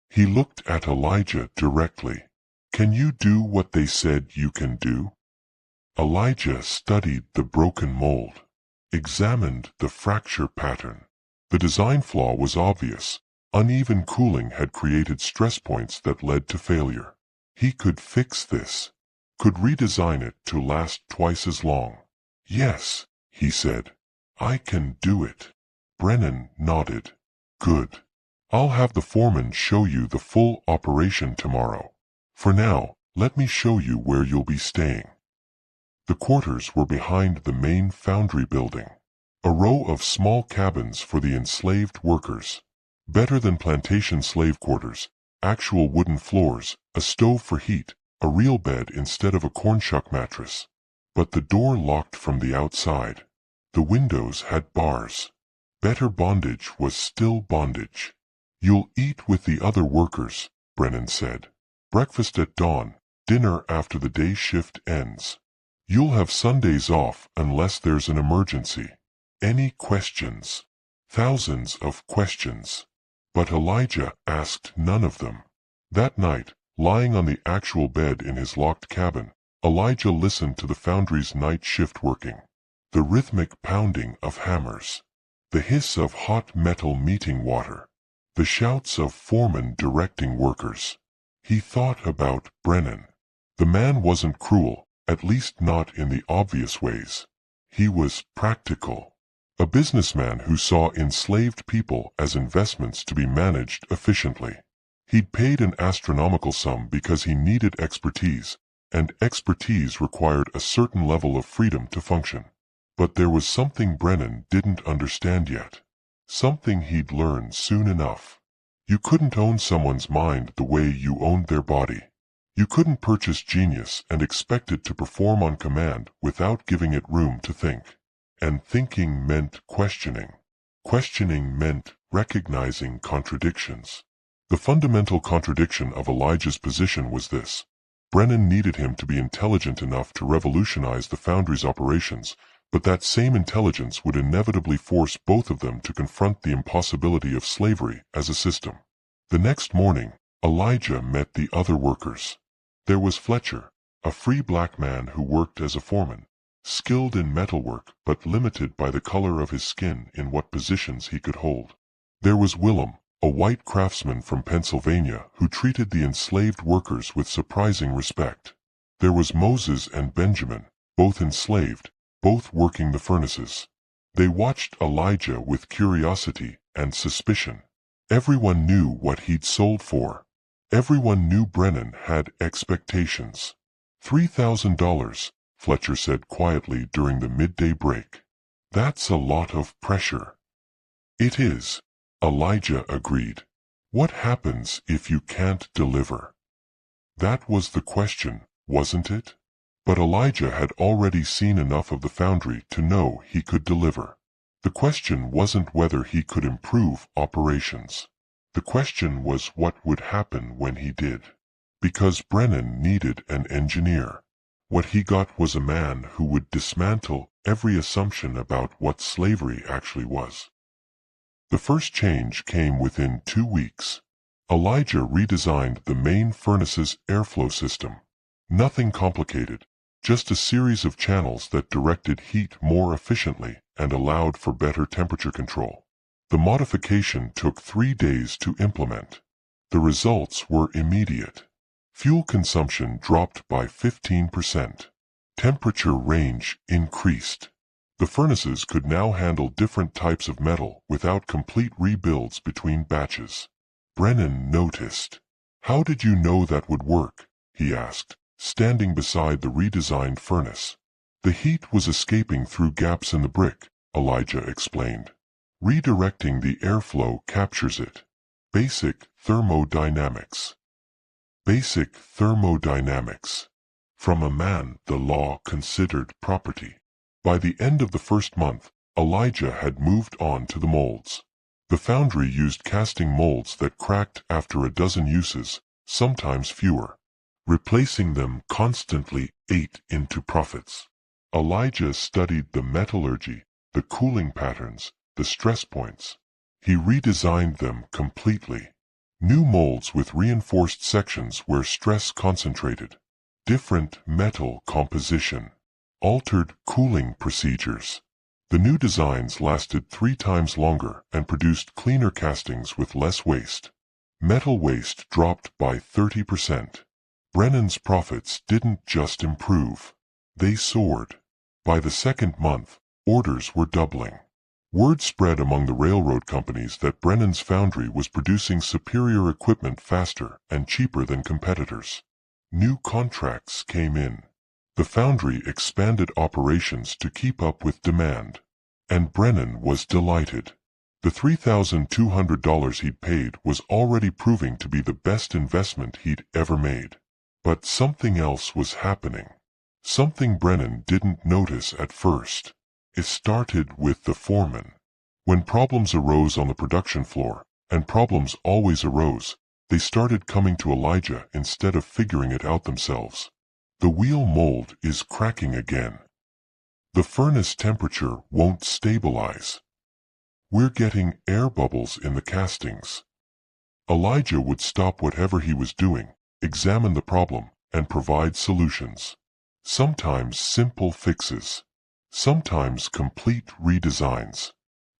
He looked at Elijah directly. "Can you do what they said you can do?" Elijah studied the broken mold, examined the fracture pattern. The design flaw was obvious. Uneven cooling had created stress points that led to failure. He could fix this, could redesign it to last twice as long. "Yes," he said. "I can do it." Brennan nodded. "Good. I'll have the foreman show you the full operation tomorrow. For now, let me show you where you'll be staying." The quarters were behind the main foundry building. A row of small cabins for the enslaved workers. Better than plantation slave quarters, actual wooden floors, a stove for heat, a real bed instead of a cornshuck mattress. But the door locked from the outside. The windows had bars. Better bondage was still bondage. "You'll eat with the other workers," Brennan said. "Breakfast at dawn, dinner after the day shift ends. You'll have Sundays off unless there's an emergency. Any questions?" Thousands of questions. But Elijah asked none of them. That night, lying on the actual bed in his locked cabin, Elijah listened to the foundry's night shift working. The rhythmic pounding of hammers. The hiss of hot metal meeting water. The shouts of foremen directing workers. He thought about Brennan. The man wasn't cruel, at least not in the obvious ways. He was practical. A businessman who saw enslaved people as investments to be managed efficiently. He'd paid an astronomical sum because he needed expertise, and expertise required a certain level of freedom to function. But there was something Brennan didn't understand yet. Something he'd learn soon enough. You couldn't own someone's mind the way you owned their body. You couldn't purchase genius and expect it to perform on command without giving it room to think. And thinking meant questioning. Questioning meant recognizing contradictions. The fundamental contradiction of Elijah's position was this. Brennan needed him to be intelligent enough to revolutionize the foundry's operations, but that same intelligence would inevitably force both of them to confront the impossibility of slavery as a system. The next morning, Elijah met the other workers. There was Fletcher, a free black man who worked as a foreman, skilled in metalwork but limited by the color of his skin in what positions he could hold. There was Willem, a white craftsman from Pennsylvania who treated the enslaved workers with surprising respect. There was Moses and Benjamin, both enslaved, both working the furnaces. They watched Elijah with curiosity and suspicion. Everyone knew what he'd sold for. Everyone knew Brennan had expectations. $3,000, Fletcher said quietly during the midday break. That's a lot of pressure. It is, Elijah agreed. What happens if you can't deliver? That was the question, wasn't it? But Elijah had already seen enough of the foundry to know he could deliver. The question wasn't whether he could improve operations. The question was what would happen when he did. Because Brennan needed an engineer. What he got was a man who would dismantle every assumption about what slavery actually was. The first change came within 2 weeks. Elijah redesigned the main furnace's airflow system. Nothing complicated, just a series of channels that directed heat more efficiently and allowed for better temperature control. The modification took 3 days to implement. The results were immediate. Fuel consumption dropped by 15%. Temperature range increased. The furnaces could now handle different types of metal without complete rebuilds between batches. Brennan noticed. "How did you know that would work?" he asked, standing beside the redesigned furnace. "The heat was escaping through gaps in the brick," Elijah explained. "Redirecting the airflow captures it. Basic thermodynamics." Basic thermodynamics. From a man the law considered property. By the end of the first month, Elijah had moved on to the molds. The foundry used casting molds that cracked after a dozen uses, sometimes fewer. Replacing them constantly ate into profits. Elijah studied the metallurgy, the cooling patterns, the stress points. He redesigned them completely. New molds with reinforced sections where stress concentrated. Different metal composition. Altered cooling procedures. The new designs lasted 3 times longer and produced cleaner castings with less waste. Metal waste dropped by 30%. Brennan's profits didn't just improve. They soared. By the second month, orders were doubling. Word spread among the railroad companies that Brennan's foundry was producing superior equipment faster and cheaper than competitors. New contracts came in. The foundry expanded operations to keep up with demand. And Brennan was delighted. The $3,200 he'd paid was already proving to be the best investment he'd ever made. But something else was happening. Something Brennan didn't notice at first. It started with the foreman. When problems arose on the production floor, and problems always arose, they started coming to Elijah instead of figuring it out themselves. "The wheel mold is cracking again. The furnace temperature won't stabilize. We're getting air bubbles in the castings." Elijah would stop whatever he was doing, examine the problem, and provide solutions. Sometimes simple fixes. Sometimes complete redesigns.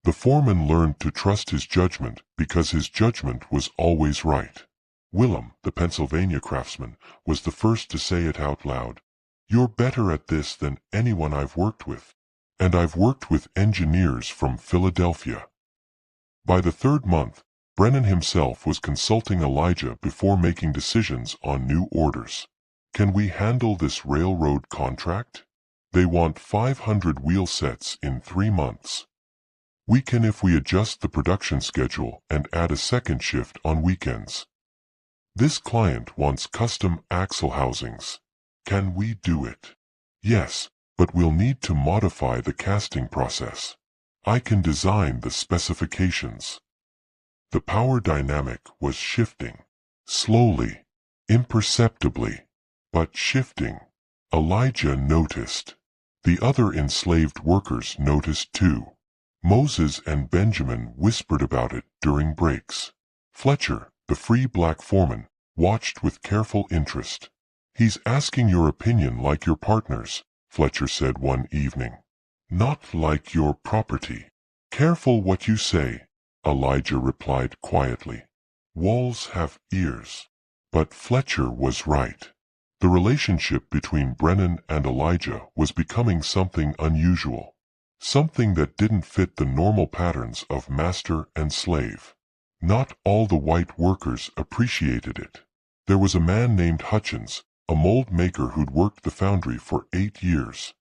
The foreman learned to trust his judgment because his judgment was always right. Willem, the Pennsylvania craftsman, was the first to say it out loud. "You're better at this than anyone I've worked with. And I've worked with engineers from Philadelphia." By the 3rd month, Brennan himself was consulting Elijah before making decisions on new orders. "Can we handle this railroad contract? They want 500 wheel sets in 3 months. We can if we adjust the production schedule and add a second shift on weekends. This client wants custom axle housings. Can we do it?" "Yes, but we'll need to modify the casting process. I can design the specifications." The power dynamic was shifting. Slowly, imperceptibly, but shifting. Elijah noticed. The other enslaved workers noticed too. Moses and Benjamin whispered about it during breaks. Fletcher, the free black foreman, watched with careful interest. "He's asking your opinion like your partner's," Fletcher said one evening. "Not like your property. Careful what you say," Elijah replied quietly. "Walls have ears." But Fletcher was right. The relationship between Brennan and Elijah was becoming something unusual. Something that didn't fit the normal patterns of master and slave. Not all the white workers appreciated it. There was a man named Hutchins, a mold maker who'd worked the foundry for 8 years.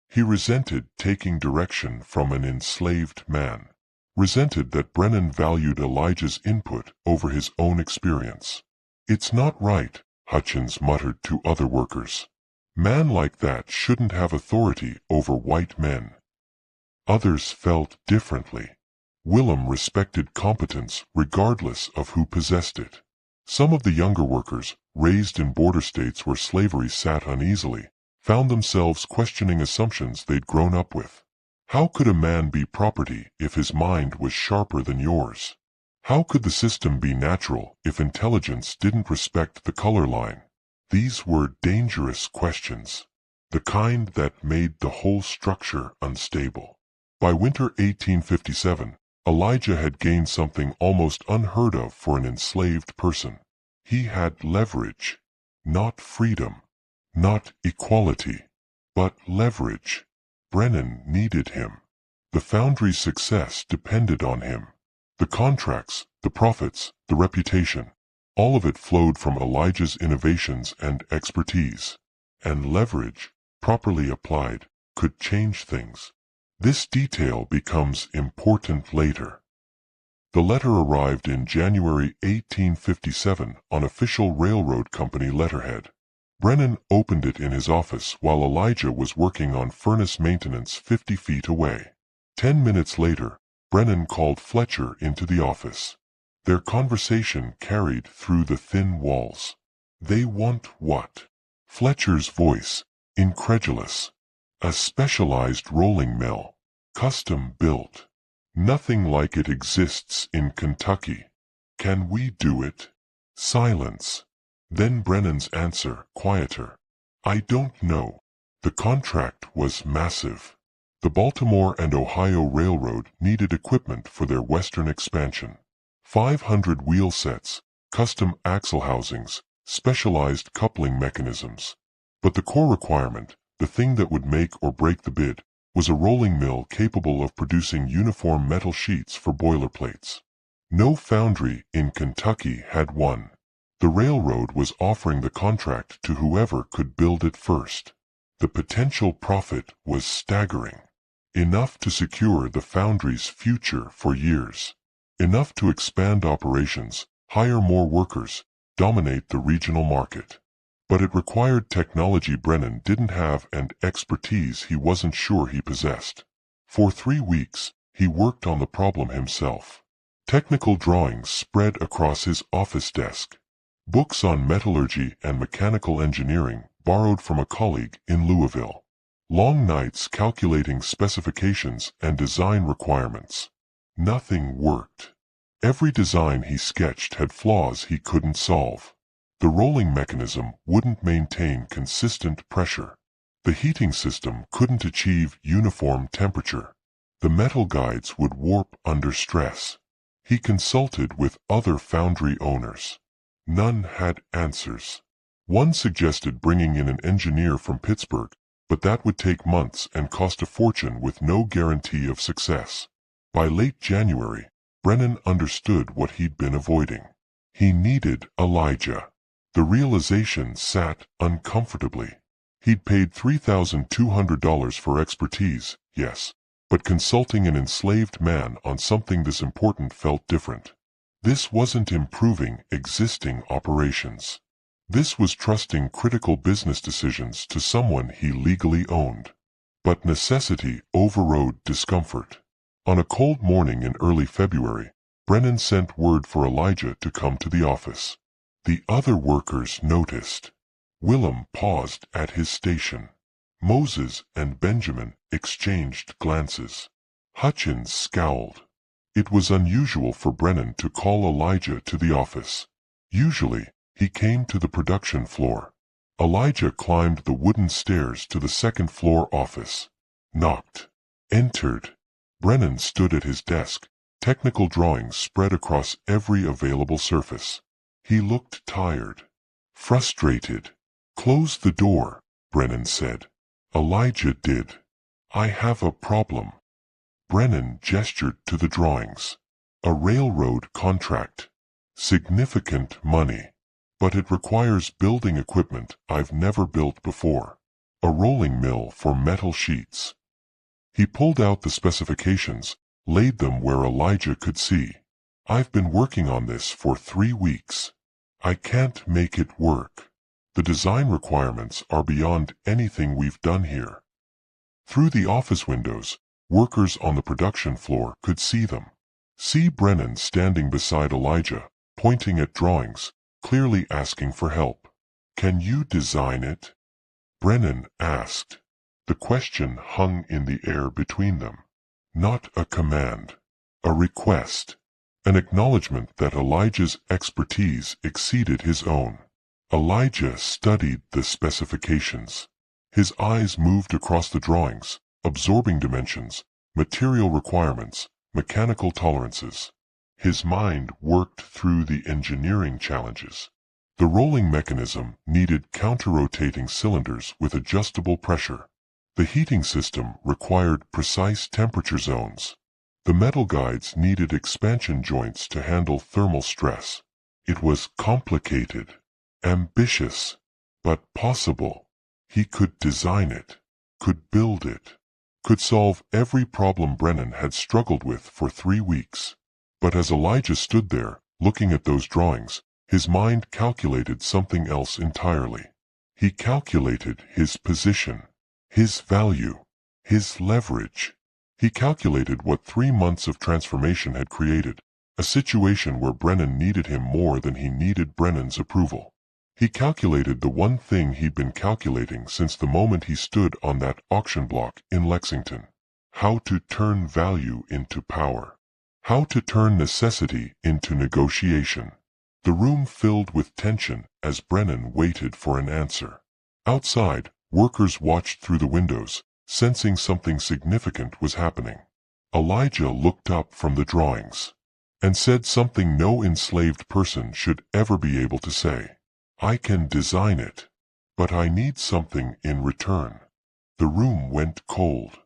He resented taking direction from an enslaved man. Resented that Brennan valued Elijah's input over his own experience. "It's not right," Hutchins muttered to other workers. "Man like that shouldn't have authority over white men." Others felt differently. Willem respected competence regardless of who possessed it. Some of the younger workers, raised in border states where slavery sat uneasily, found themselves questioning assumptions they'd grown up with. How could a man be property if his mind was sharper than yours? How could the system be natural if intelligence didn't respect the color line? These were dangerous questions. The kind that made the whole structure unstable. By winter 1857, Elijah had gained something almost unheard of for an enslaved person. He had leverage. Not freedom. Not equality. But leverage. Brennan needed him. The foundry's success depended on him. The contracts, the profits, the reputation, all of it flowed from Elijah's innovations and expertise. And leverage, properly applied, could change things. This detail becomes important later. The letter arrived in January 1857 on official railroad company letterhead. Brennan opened it in his office while Elijah was working on furnace maintenance 50 feet away. 10 minutes later, Brennan called Fletcher into the office. Their conversation carried through the thin walls. "They want what?" Fletcher's voice, incredulous. "A specialized rolling mill. Custom built. Nothing like it exists in Kentucky. Can we do it?" Silence. Then Brennan's answer, quieter. "I don't know." The contract was massive. The Baltimore and Ohio Railroad needed equipment for their western expansion. 500 wheel sets, custom axle housings, specialized coupling mechanisms. But the core requirement, the thing that would make or break the bid, was a rolling mill capable of producing uniform metal sheets for boilerplates. No foundry in Kentucky had one. The railroad was offering the contract to whoever could build it first. The potential profit was staggering. Enough to secure the foundry's future for years. Enough to expand operations, hire more workers, dominate the regional market. But it required technology Brennan didn't have and expertise he wasn't sure he possessed. For 3 weeks, he worked on the problem himself. Technical drawings spread across his office desk. Books on metallurgy and mechanical engineering borrowed from a colleague in Louisville. Long nights calculating specifications and design requirements. Nothing worked. Every design he sketched had flaws he couldn't solve. The rolling mechanism wouldn't maintain consistent pressure. The heating system couldn't achieve uniform temperature. The metal guides would warp under stress. He consulted with other foundry owners. None had answers. One suggested bringing in an engineer from Pittsburgh, but that would take months and cost a fortune with no guarantee of success. By late January, Brennan understood what he'd been avoiding. He needed Elijah. The realization sat uncomfortably. He'd paid $3,200 for expertise, yes, but consulting an enslaved man on something this important felt different. This wasn't improving existing operations. This was trusting critical business decisions to someone he legally owned. But necessity overrode discomfort. On a cold morning in early February, Brennan sent word for Elijah to come to the office. The other workers noticed. Willem paused at his station. Moses and Benjamin exchanged glances. Hutchins scowled. It was unusual for Brennan to call Elijah to the office. Usually, he came to the production floor. Elijah climbed the wooden stairs to the second-floor office. Knocked. Entered. Brennan stood at his desk, technical drawings spread across every available surface. He looked tired. Frustrated. "Close the door," Brennan said. Elijah did. "I have a problem." Brennan gestured to the drawings. "A railroad contract. Significant money. But it requires building equipment I've never built before. A rolling mill for metal sheets." He pulled out the specifications, laid them where Elijah could see. "I've been working on this for 3 weeks. I can't make it work. The design requirements are beyond anything we've done here." Through the office windows, workers on the production floor could see them. See Brennan standing beside Elijah, pointing at drawings, clearly asking for help. "Can you design it?" Brennan asked. The question hung in the air between them. Not a command. A request. An acknowledgement that Elijah's expertise exceeded his own. Elijah studied the specifications. His eyes moved across the drawings, absorbing dimensions, material requirements, mechanical tolerances. His mind worked through the engineering challenges. The rolling mechanism needed counter-rotating cylinders with adjustable pressure. The heating system required precise temperature zones. The metal guides needed expansion joints to handle thermal stress. It was complicated, ambitious, but possible. He could design it, could build it, could solve every problem Brennan had struggled with for 3 weeks. But as Elijah stood there, looking at those drawings, his mind calculated something else entirely. He calculated his position, his value, his leverage. He calculated what 3 months of transformation had created, a situation where Brennan needed him more than he needed Brennan's approval. He calculated the one thing he'd been calculating since the moment he stood on that auction block in Lexington: how to turn value into power. How to turn necessity into negotiation. The room filled with tension as Brennan waited for an answer. Outside, workers watched through the windows, sensing something significant was happening. Elijah looked up from the drawings and said something no enslaved person should ever be able to say. "I can design it, but I need something in return." The room went cold.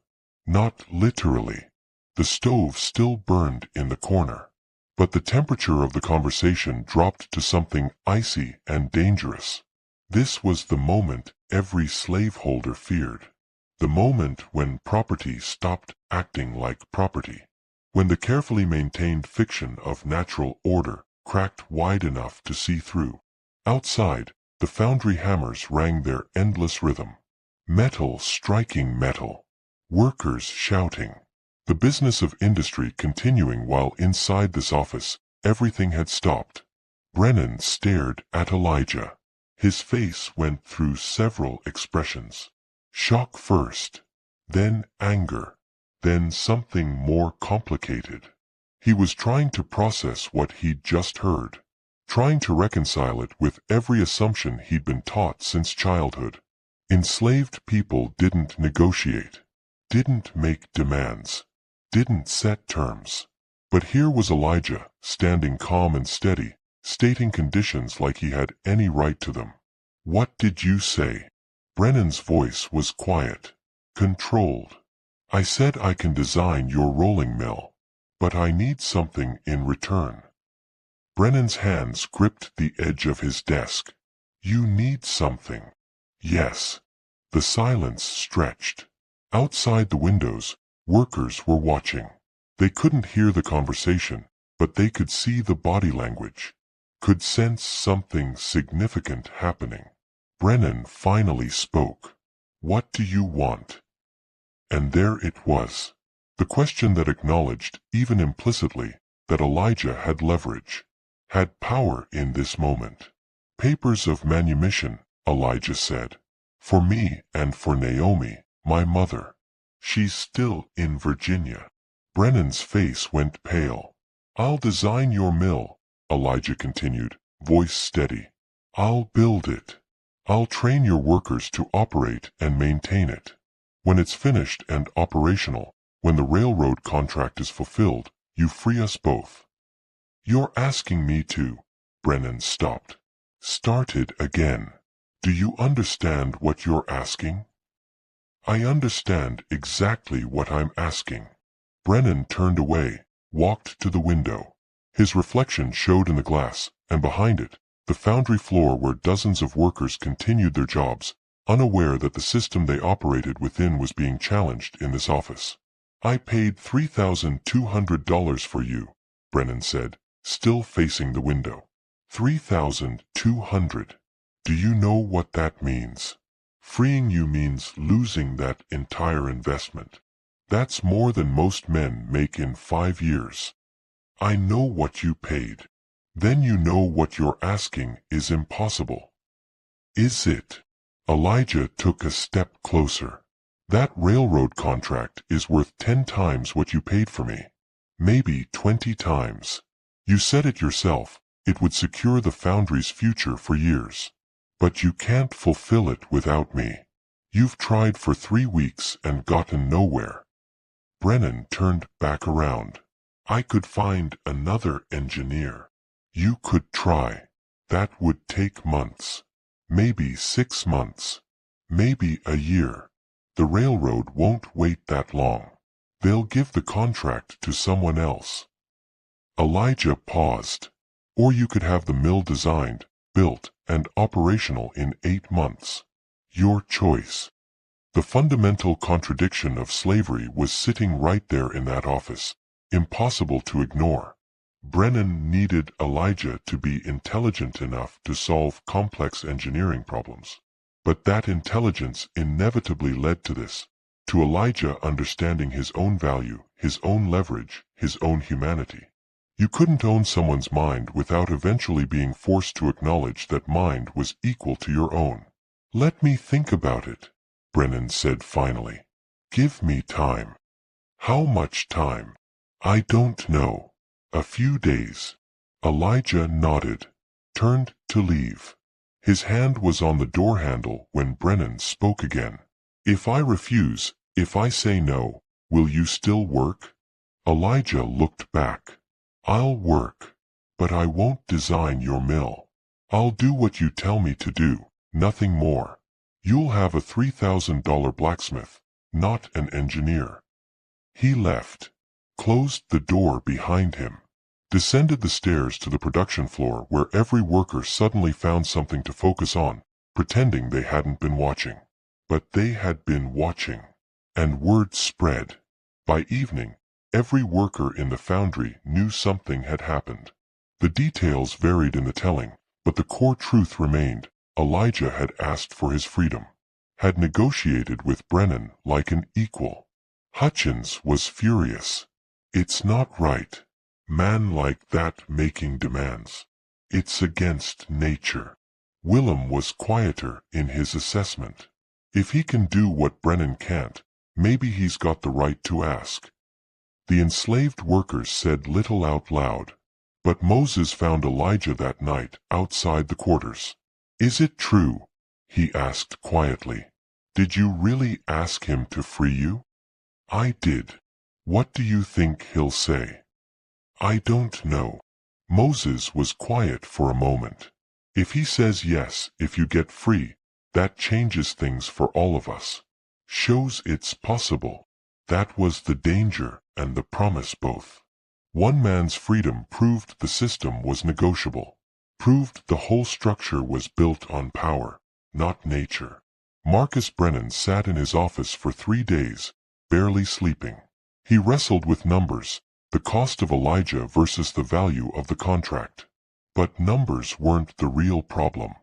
Not literally. The stove still burned in the corner. But the temperature of the conversation dropped to something icy and dangerous. This was the moment every slaveholder feared. The moment when property stopped acting like property. When the carefully maintained fiction of natural order cracked wide enough to see through. Outside, the foundry hammers rang their endless rhythm. Metal striking metal. Workers shouting. The business of industry continuing while inside this office, everything had stopped. Brennan stared at Elijah. His face went through several expressions. Shock first, then anger, then something more complicated. He was trying to process what he'd just heard, trying to reconcile it with every assumption he'd been taught since childhood. Enslaved people didn't negotiate, didn't make demands, didn't set terms. But here was Elijah, standing calm and steady, stating conditions like he had any right to them. "What did you say?" Brennan's voice was quiet, controlled. "I said I can design your rolling mill, but I need something in return." Brennan's hands gripped the edge of his desk. "You need something." "Yes." The silence stretched. Outside the windows, workers were watching. They couldn't hear the conversation, but they could see the body language, could sense something significant happening. Brennan finally spoke. "What do you want?" And there it was. The question that acknowledged, even implicitly, that Elijah had leverage, had power in this moment. "Papers of manumission," Elijah said. "For me and for Naomi, my mother. She's still in Virginia." Brennan's face went pale. "I'll design your mill," Elijah continued, voice steady. "I'll build it. I'll train your workers to operate and maintain it. When it's finished and operational, when the railroad contract is fulfilled, you free us both." "You're asking me to—" Brennan stopped. Started again. "Do you understand what you're asking?" "I understand exactly what I'm asking." Brennan turned away, walked to the window. His reflection showed in the glass, and behind it, the foundry floor where dozens of workers continued their jobs, unaware that the system they operated within was being challenged in this office. "I paid $3,200 for you," Brennan said, still facing the window. $3,200. Do you know what that means? Freeing you means losing that entire investment. That's more than most men make in 5 years. I know what you paid. Then you know what you're asking is impossible. Is it? Elijah took a step closer. That railroad contract is worth 10 times what you paid for me. Maybe 20 times. You said it yourself, it would secure the foundry's future for years. But you can't fulfill it without me. You've tried for 3 weeks and gotten nowhere. Brennan turned back around. I could find another engineer. You could try. That would take months. Maybe 6 months. Maybe a year. The railroad won't wait that long. They'll give the contract to someone else. Elijah paused. Or you could have the mill designed, built, and operational in 8 months. Your choice. The fundamental contradiction of slavery was sitting right there in that office, impossible to ignore. Brennan needed Elijah to be intelligent enough to solve complex engineering problems. But that intelligence inevitably led to this, to Elijah understanding his own value, his own leverage, his own humanity. You couldn't own someone's mind without eventually being forced to acknowledge that mind was equal to your own. Let me think about it, Brennan said finally. Give me time. How much time? I don't know. A few days. Elijah nodded, turned to leave. His hand was on the door handle when Brennan spoke again. If I refuse, if I say no, will you still work? Elijah looked back. I'll work, but I won't design your mill. I'll do what you tell me to do, nothing more. You'll have a $3,000 blacksmith, not an engineer. He left, closed the door behind him, descended the stairs to the production floor where every worker suddenly found something to focus on, pretending they hadn't been watching. But they had been watching, and word spread. By evening, every worker in the foundry knew something had happened. The details varied in the telling, but the core truth remained. Elijah had asked for his freedom, had negotiated with Brennan like an equal. Hutchins was furious. It's not right. Man like that making demands. It's against nature. Willem was quieter in his assessment. If he can do what Brennan can't, maybe he's got the right to ask. The enslaved workers said little out loud, but Moses found Elijah that night outside the quarters. Is it true? He asked quietly. Did you really ask him to free you? I did. What do you think he'll say? I don't know. Moses was quiet for a moment. If he says yes, if you get free, that changes things for all of us. Shows it's possible. That was the danger and the promise both. One man's freedom proved the system was negotiable, proved the whole structure was built on power, not nature. Marcus Brennan sat in his office for 3 days, barely sleeping. He wrestled with numbers, the cost of Elijah versus the value of the contract. But numbers weren't the real problem.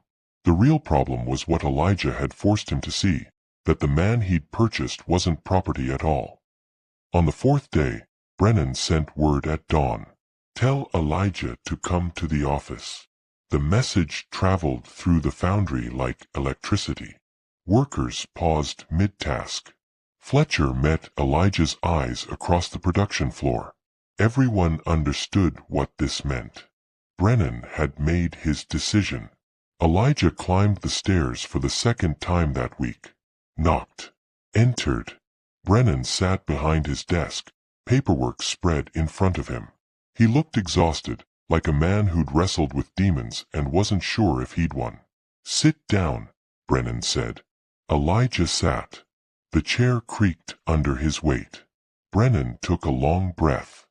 The real problem was what Elijah had forced him to see, that the man he'd purchased wasn't property at all. On the 4th day, Brennan sent word at dawn. Tell Elijah to come to the office. The message traveled through the foundry like electricity. Workers paused mid-task. Fletcher met Elijah's eyes across the production floor. Everyone understood what this meant. Brennan had made his decision. Elijah climbed the stairs for the second time that week. Knocked. Entered. Brennan sat behind his desk, paperwork spread in front of him. He looked exhausted, like a man who'd wrestled with demons and wasn't sure if he'd won. "Sit down," Brennan said. Elijah sat. The chair creaked under his weight. Brennan took a long breath.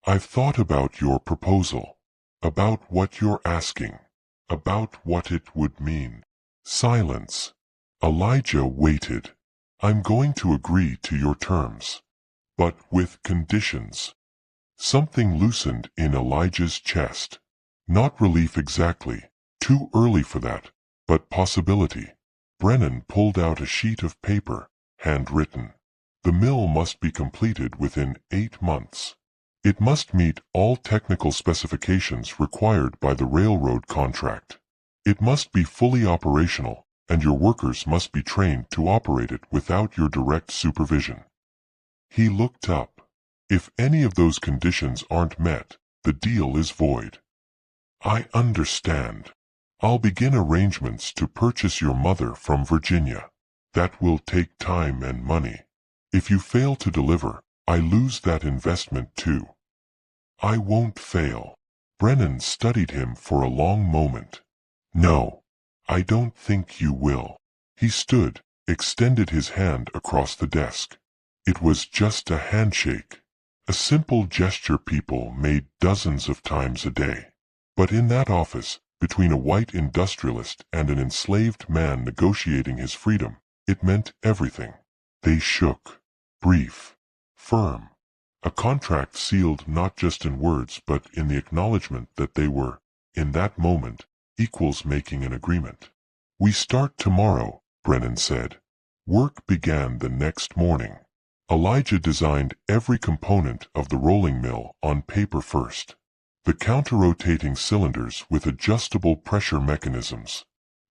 "I've thought about your proposal. About what you're asking. About what it would mean." Silence. Elijah waited. "I'm going to agree to your terms. But with conditions." Something loosened in Elijah's chest. Not relief exactly, too early for that, but possibility. Brennan pulled out a sheet of paper, handwritten. The mill must be completed within 8 months. It must meet all technical specifications required by the railroad contract. It must be fully operational, and your workers must be trained to operate it without your direct supervision. He looked up. "If any of those conditions aren't met, the deal is void." "I understand. I'll begin arrangements to purchase your mother from Virginia. That will take time and money. If you fail to deliver, I lose that investment too." "I won't fail." Brennan studied him for a long moment. "No, I don't think you will." He stood, extended his hand across the desk. It was just a handshake. A simple gesture people made dozens of times a day. But in that office, between a white industrialist and an enslaved man negotiating his freedom, it meant everything. They shook. Brief. Firm. A contract sealed not just in words but in the acknowledgement that they were, in that moment, equals making an agreement. "We start tomorrow," Brennan said. Work began the next morning. Elijah designed every component of the rolling mill on paper first. The counter-rotating cylinders with adjustable pressure mechanisms.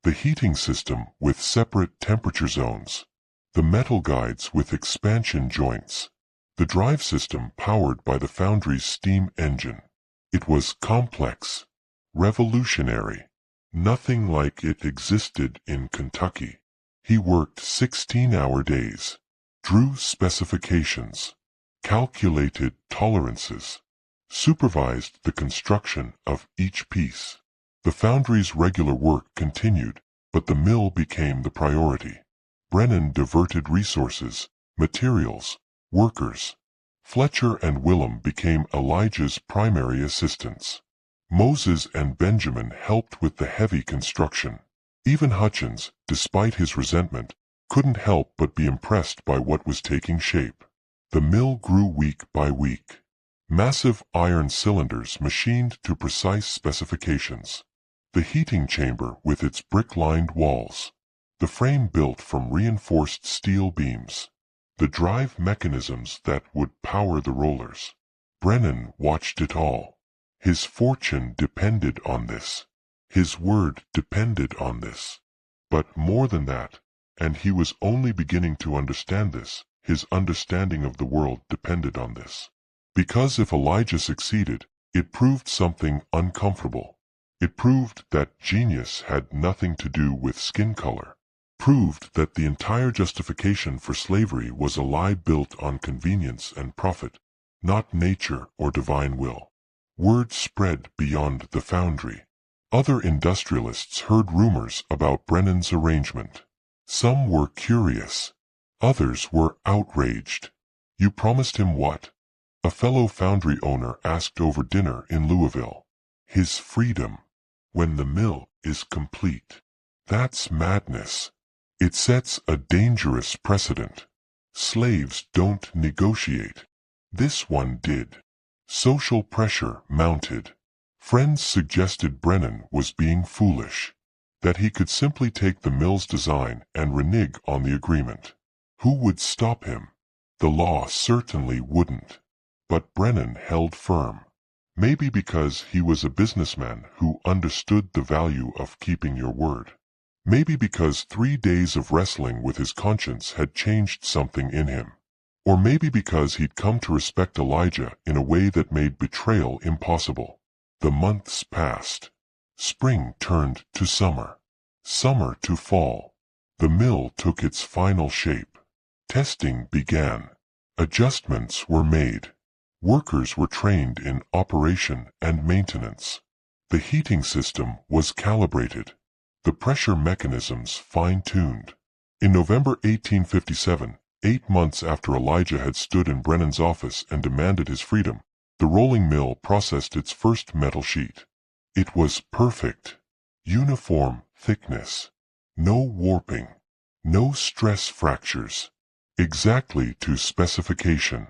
The heating system with separate temperature zones. The metal guides with expansion joints. The drive system powered by the foundry's steam engine. It was complex. Revolutionary. Nothing like it existed in Kentucky. He worked 16-hour days. Drew specifications, calculated tolerances, supervised the construction of each piece. The foundry's regular work continued, but the mill became the priority. Brennan diverted resources, materials, workers. Fletcher and Willem became Elijah's primary assistants. Moses and Benjamin helped with the heavy construction. Even Hutchins, despite his resentment, couldn't help but be impressed by what was taking shape. The mill grew week by week. Massive iron cylinders machined to precise specifications. The heating chamber with its brick-lined walls. The frame built from reinforced steel beams. The drive mechanisms that would power the rollers. Brennan watched it all. His fortune depended on this. His word depended on this. But more than that, and he was only beginning to understand this, his understanding of the world depended on this. Because if Elijah succeeded, it proved something uncomfortable. It proved that genius had nothing to do with skin color. Proved that the entire justification for slavery was a lie built on convenience and profit, not nature or divine will. Word spread beyond the foundry. Other industrialists heard rumors about Brennan's arrangement. Some were curious. Others were outraged. "You promised him what?" a fellow foundry owner asked over dinner in Louisville. "His freedom. When the mill is complete." That's madness. It sets a dangerous precedent. Slaves don't negotiate. This one did. Social pressure mounted. Friends suggested Brennan was being foolish. That he could simply take the mill's design and renege on the agreement. Who would stop him? The law certainly wouldn't. But Brennan held firm. Maybe because he was a businessman who understood the value of keeping your word. Maybe because 3 days of wrestling with his conscience had changed something in him. Or maybe because he'd come to respect Elijah in a way that made betrayal impossible. The months passed. Spring turned to summer. Summer to fall. The mill took its final shape. Testing began. Adjustments were made. Workers were trained in operation and maintenance. The heating system was calibrated. The pressure mechanisms fine-tuned. In November 1857, 8 months after Elijah had stood in Brennan's office and demanded his freedom, the rolling mill processed its first metal sheet. It was perfect. Uniform thickness. No warping. No stress fractures. Exactly to specification.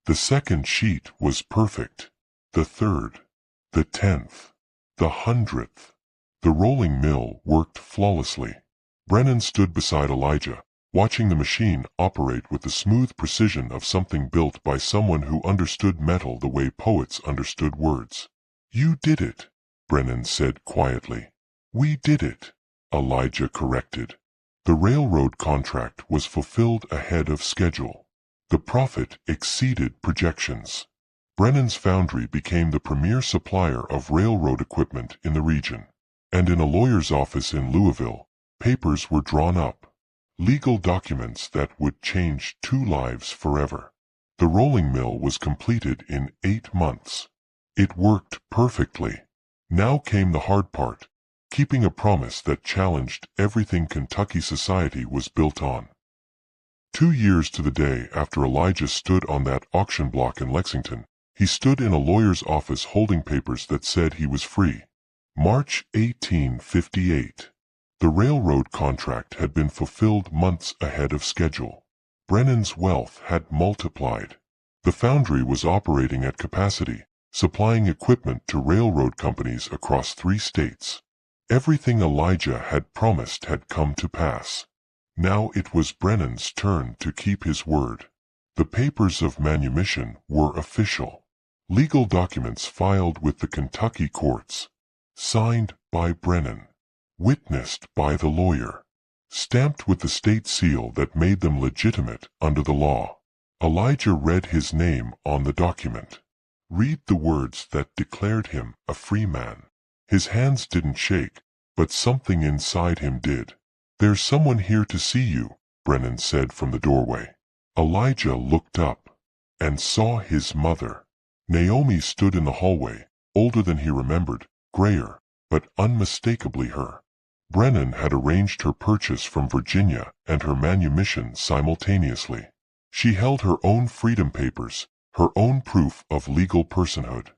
The second sheet was perfect. The third. The 10th. The 100th. The rolling mill worked flawlessly. Brennan stood beside Elijah, watching the machine operate with the smooth precision of something built by someone who understood metal the way poets understood words. "You did it," Brennan said quietly. "We did it," Elijah corrected. The railroad contract was fulfilled ahead of schedule. The profit exceeded projections. Brennan's foundry became the premier supplier of railroad equipment in the region. And in a lawyer's office in Louisville, papers were drawn up. Legal documents that would change 2 lives forever. The rolling mill was completed in 8 months. It worked perfectly. Now came the hard part, keeping a promise that challenged everything Kentucky society was built on. 2 years to the day after Elijah stood on that auction block in Lexington, he stood in a lawyer's office holding papers that said he was free. March 1858. The railroad contract had been fulfilled months ahead of schedule. Brennan's wealth had multiplied. The foundry was operating at capacity, supplying equipment to railroad companies across 3 states. Everything Elijah had promised had come to pass. Now it was Brennan's turn to keep his word. The papers of manumission were official. Legal documents filed with the Kentucky courts. Signed by Brennan. Witnessed by the lawyer. Stamped with the state seal that made them legitimate under the law. Elijah read his name on the document. Read the words that declared him a free man. His hands didn't shake, but something inside him did. "There's someone here to see you," Brennan said from the doorway. Elijah looked up and saw his mother. Naomi stood in the hallway, older than he remembered, grayer, but unmistakably her. Brennan had arranged her purchase from Virginia and her manumission simultaneously. She held her own freedom papers, her own proof of legal personhood.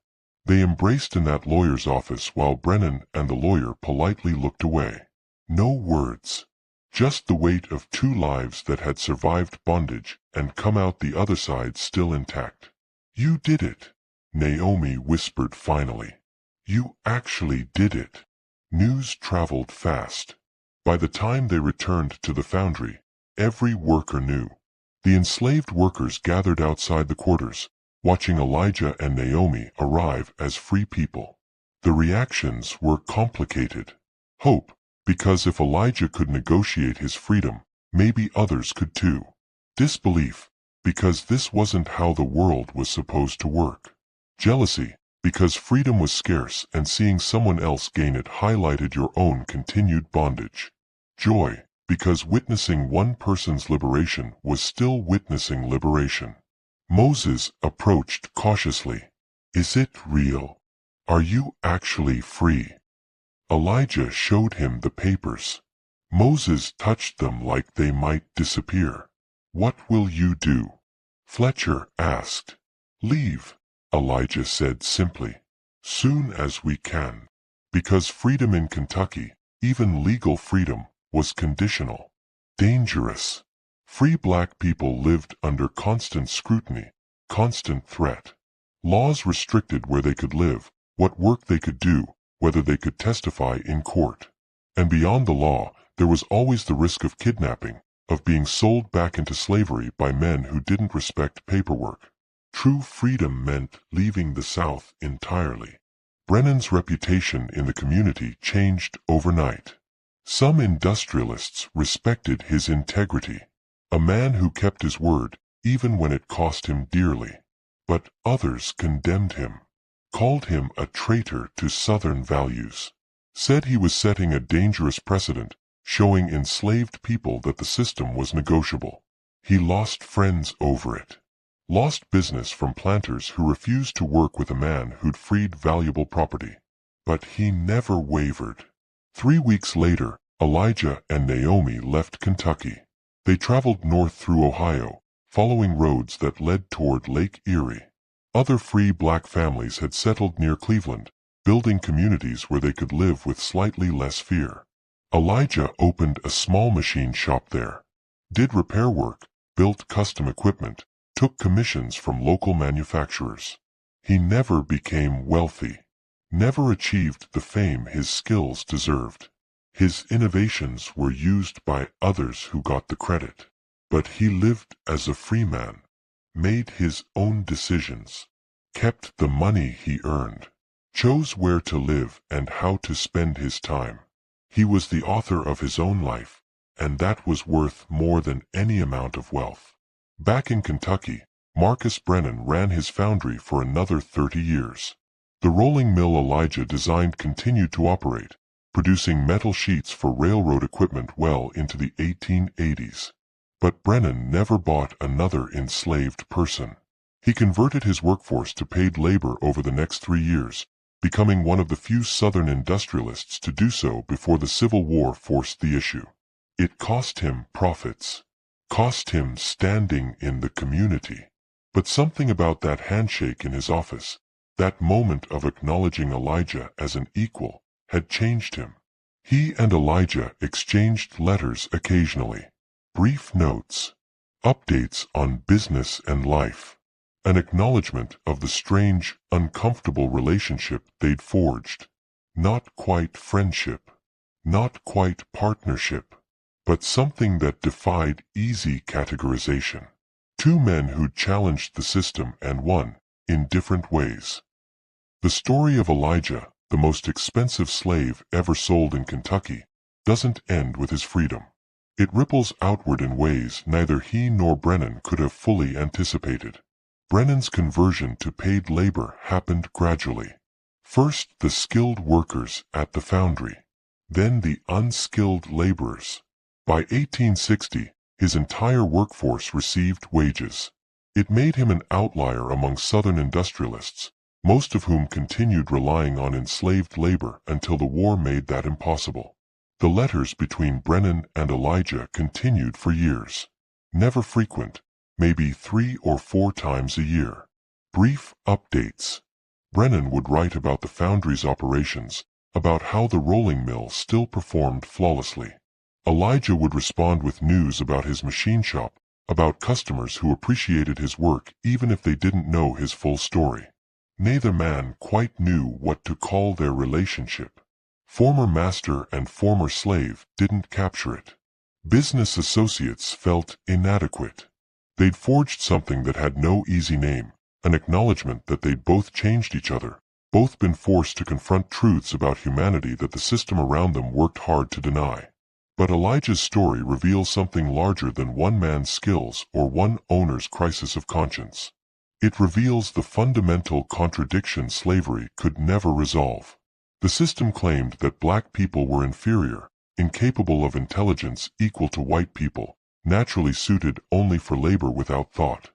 They embraced in that lawyer's office while Brennan and the lawyer politely looked away. No words. Just the weight of 2 lives that had survived bondage and come out the other side still intact. "You did it," Naomi whispered finally. "You actually did it." News traveled fast. By the time they returned to the foundry, every worker knew. The enslaved workers gathered outside the quarters, watching Elijah and Naomi arrive as free people. The reactions were complicated. Hope, because if Elijah could negotiate his freedom, maybe others could too. Disbelief, because this wasn't how the world was supposed to work. Jealousy, because freedom was scarce and seeing someone else gain it highlighted your own continued bondage. Joy, because witnessing one person's liberation was still witnessing liberation. Moses approached cautiously. "Is it real? Are you actually free?" Elijah showed him the papers. Moses touched them like they might disappear. "What will you do?" Fletcher asked. "Leave," Elijah said simply. "Soon as we can." Because freedom in Kentucky, even legal freedom, was conditional. Dangerous. Free black people lived under constant scrutiny, constant threat. Laws restricted where they could live, what work they could do, whether they could testify in court. And beyond the law, there was always the risk of kidnapping, of being sold back into slavery by men who didn't respect paperwork. True freedom meant leaving the South entirely. Brennan's reputation in the community changed overnight. Some industrialists respected his integrity, a man who kept his word even when it cost him dearly. But others condemned him, called him a traitor to Southern values, said he was setting a dangerous precedent, showing enslaved people that the system was negotiable. He lost friends over it, lost business from planters who refused to work with a man who'd freed valuable property. But he never wavered. 3 weeks later, Elijah and Naomi left Kentucky. They traveled north through Ohio, following roads that led toward Lake Erie. Other free black families had settled near Cleveland, building communities where they could live with slightly less fear. Elijah opened a small machine shop there, did repair work, built custom equipment, took commissions from local manufacturers. He never became wealthy, never achieved the fame his skills deserved. His innovations were used by others who got the credit. But he lived as a free man, made his own decisions, kept the money he earned, chose where to live and how to spend his time. He was the author of his own life, and that was worth more than any amount of wealth. Back in Kentucky, Marcus Brennan ran his foundry for another 30 years. The rolling mill Elijah designed continued to operate, producing metal sheets for railroad equipment well into the 1880s. But Brennan never bought another enslaved person. He converted his workforce to paid labor over the next 3 years, becoming one of the few Southern industrialists to do so before the Civil War forced the issue. It cost him profits, cost him standing in the community. But something about that handshake in his office, that moment of acknowledging Elijah as an equal, had changed him. He and Elijah exchanged letters occasionally. Brief notes, updates on business and life, an acknowledgement of the strange, uncomfortable relationship they'd forged. Not quite friendship, not quite partnership, but something that defied easy categorization. Two men who'd challenged the system and won, in different ways. The story of Elijah, the most expensive slave ever sold in Kentucky, doesn't end with his freedom. It ripples outward in ways neither he nor Brennan could have fully anticipated. Brennan's conversion to paid labor happened gradually. First the skilled workers at the foundry, then the unskilled laborers. By 1860, his entire workforce received wages. It made him an outlier among Southern industrialists, most of whom continued relying on enslaved labor until the war made that impossible. The letters between Brennan and Elijah continued for years. Never frequent, maybe 3 or 4 times a year. Brief updates. Brennan would write about the foundry's operations, about how the rolling mill still performed flawlessly. Elijah would respond with news about his machine shop, about customers who appreciated his work even if they didn't know his full story. Neither man quite knew what to call their relationship. Former master and former slave didn't capture it. Business associates felt inadequate. They'd forged something that had no easy name, an acknowledgement that they'd both changed each other, both been forced to confront truths about humanity that the system around them worked hard to deny. But Elijah's story reveals something larger than one man's skills or one owner's crisis of conscience. It reveals the fundamental contradiction slavery could never resolve. The system claimed that black people were inferior, incapable of intelligence equal to white people, naturally suited only for labor without thought.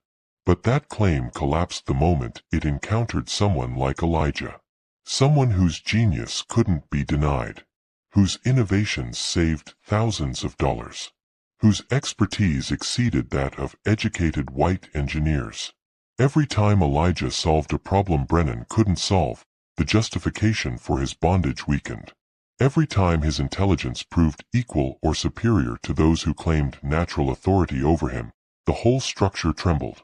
But that claim collapsed the moment it encountered someone like Elijah. Someone whose genius couldn't be denied, whose innovations saved thousands of dollars, whose expertise exceeded that of educated white engineers. Every time Elijah solved a problem Brennan couldn't solve, the justification for his bondage weakened. Every time his intelligence proved equal or superior to those who claimed natural authority over him, the whole structure trembled.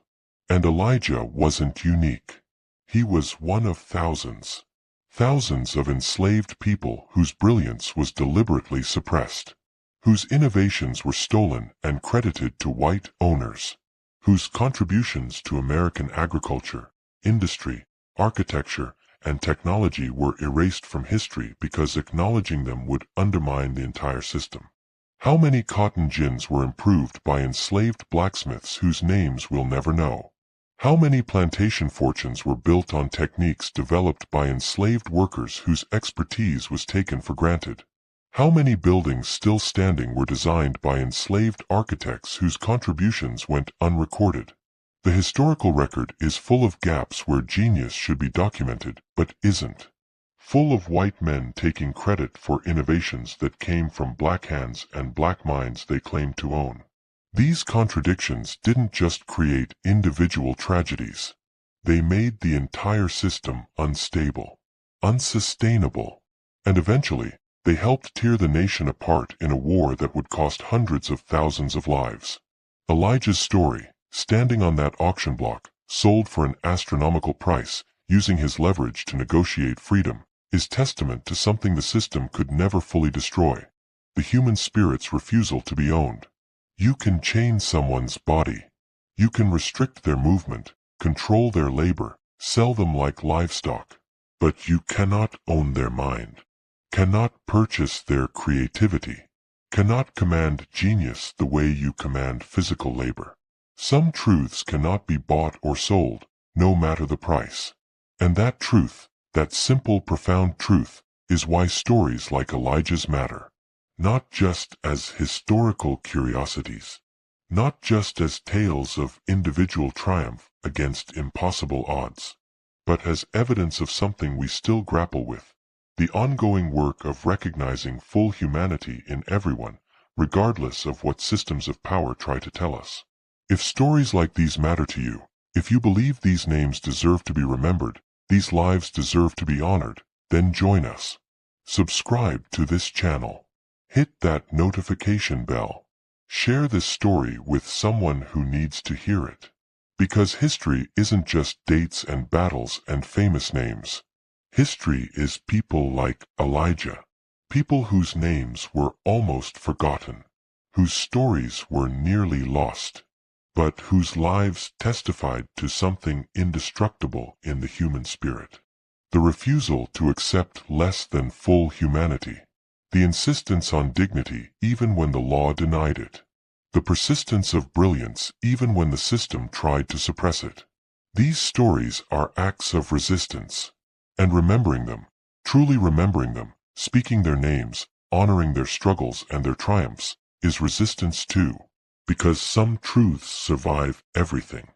And Elijah wasn't unique. He was one of thousands. Thousands of enslaved people whose brilliance was deliberately suppressed, whose innovations were stolen and credited to white owners, whose contributions to American agriculture, industry, architecture, and technology were erased from history because acknowledging them would undermine the entire system. How many cotton gins were improved by enslaved blacksmiths whose names we'll never know? How many plantation fortunes were built on techniques developed by enslaved workers whose expertise was taken for granted? How many buildings still standing were designed by enslaved architects whose contributions went unrecorded? The historical record is full of gaps where genius should be documented, but isn't. Full of white men taking credit for innovations that came from black hands and black minds they claimed to own. These contradictions didn't just create individual tragedies. They made the entire system unstable, unsustainable, and eventually, they helped tear the nation apart in a war that would cost hundreds of thousands of lives. Elijah's story, standing on that auction block, sold for an astronomical price, using his leverage to negotiate freedom, is testament to something the system could never fully destroy: the human spirit's refusal to be owned. You can chain someone's body. You can restrict their movement, control their labor, sell them like livestock. But you cannot own their mind, cannot purchase their creativity, cannot command genius the way you command physical labor. Some truths cannot be bought or sold, no matter the price. And that truth, that simple profound truth, is why stories like Elijah's matter. Not just as historical curiosities, not just as tales of individual triumph against impossible odds, but as evidence of something we still grapple with: the ongoing work of recognizing full humanity in everyone, regardless of what systems of power try to tell us. If stories like these matter to you, if you believe these names deserve to be remembered, these lives deserve to be honored, then join us. Subscribe to this channel. Hit that notification bell. Share this story with someone who needs to hear it. Because history isn't just dates and battles and famous names. History is people like Elijah. People whose names were almost forgotten, whose stories were nearly lost, but whose lives testified to something indestructible in the human spirit: the refusal to accept less than full humanity, the insistence on dignity even when the law denied it, the persistence of brilliance even when the system tried to suppress it. These stories are acts of resistance. And remembering them, truly remembering them, speaking their names, honoring their struggles and their triumphs, is resistance too. Because some truths survive everything.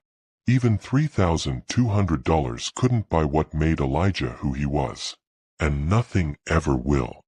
Even $3,200 couldn't buy what made Elijah who he was. And nothing ever will.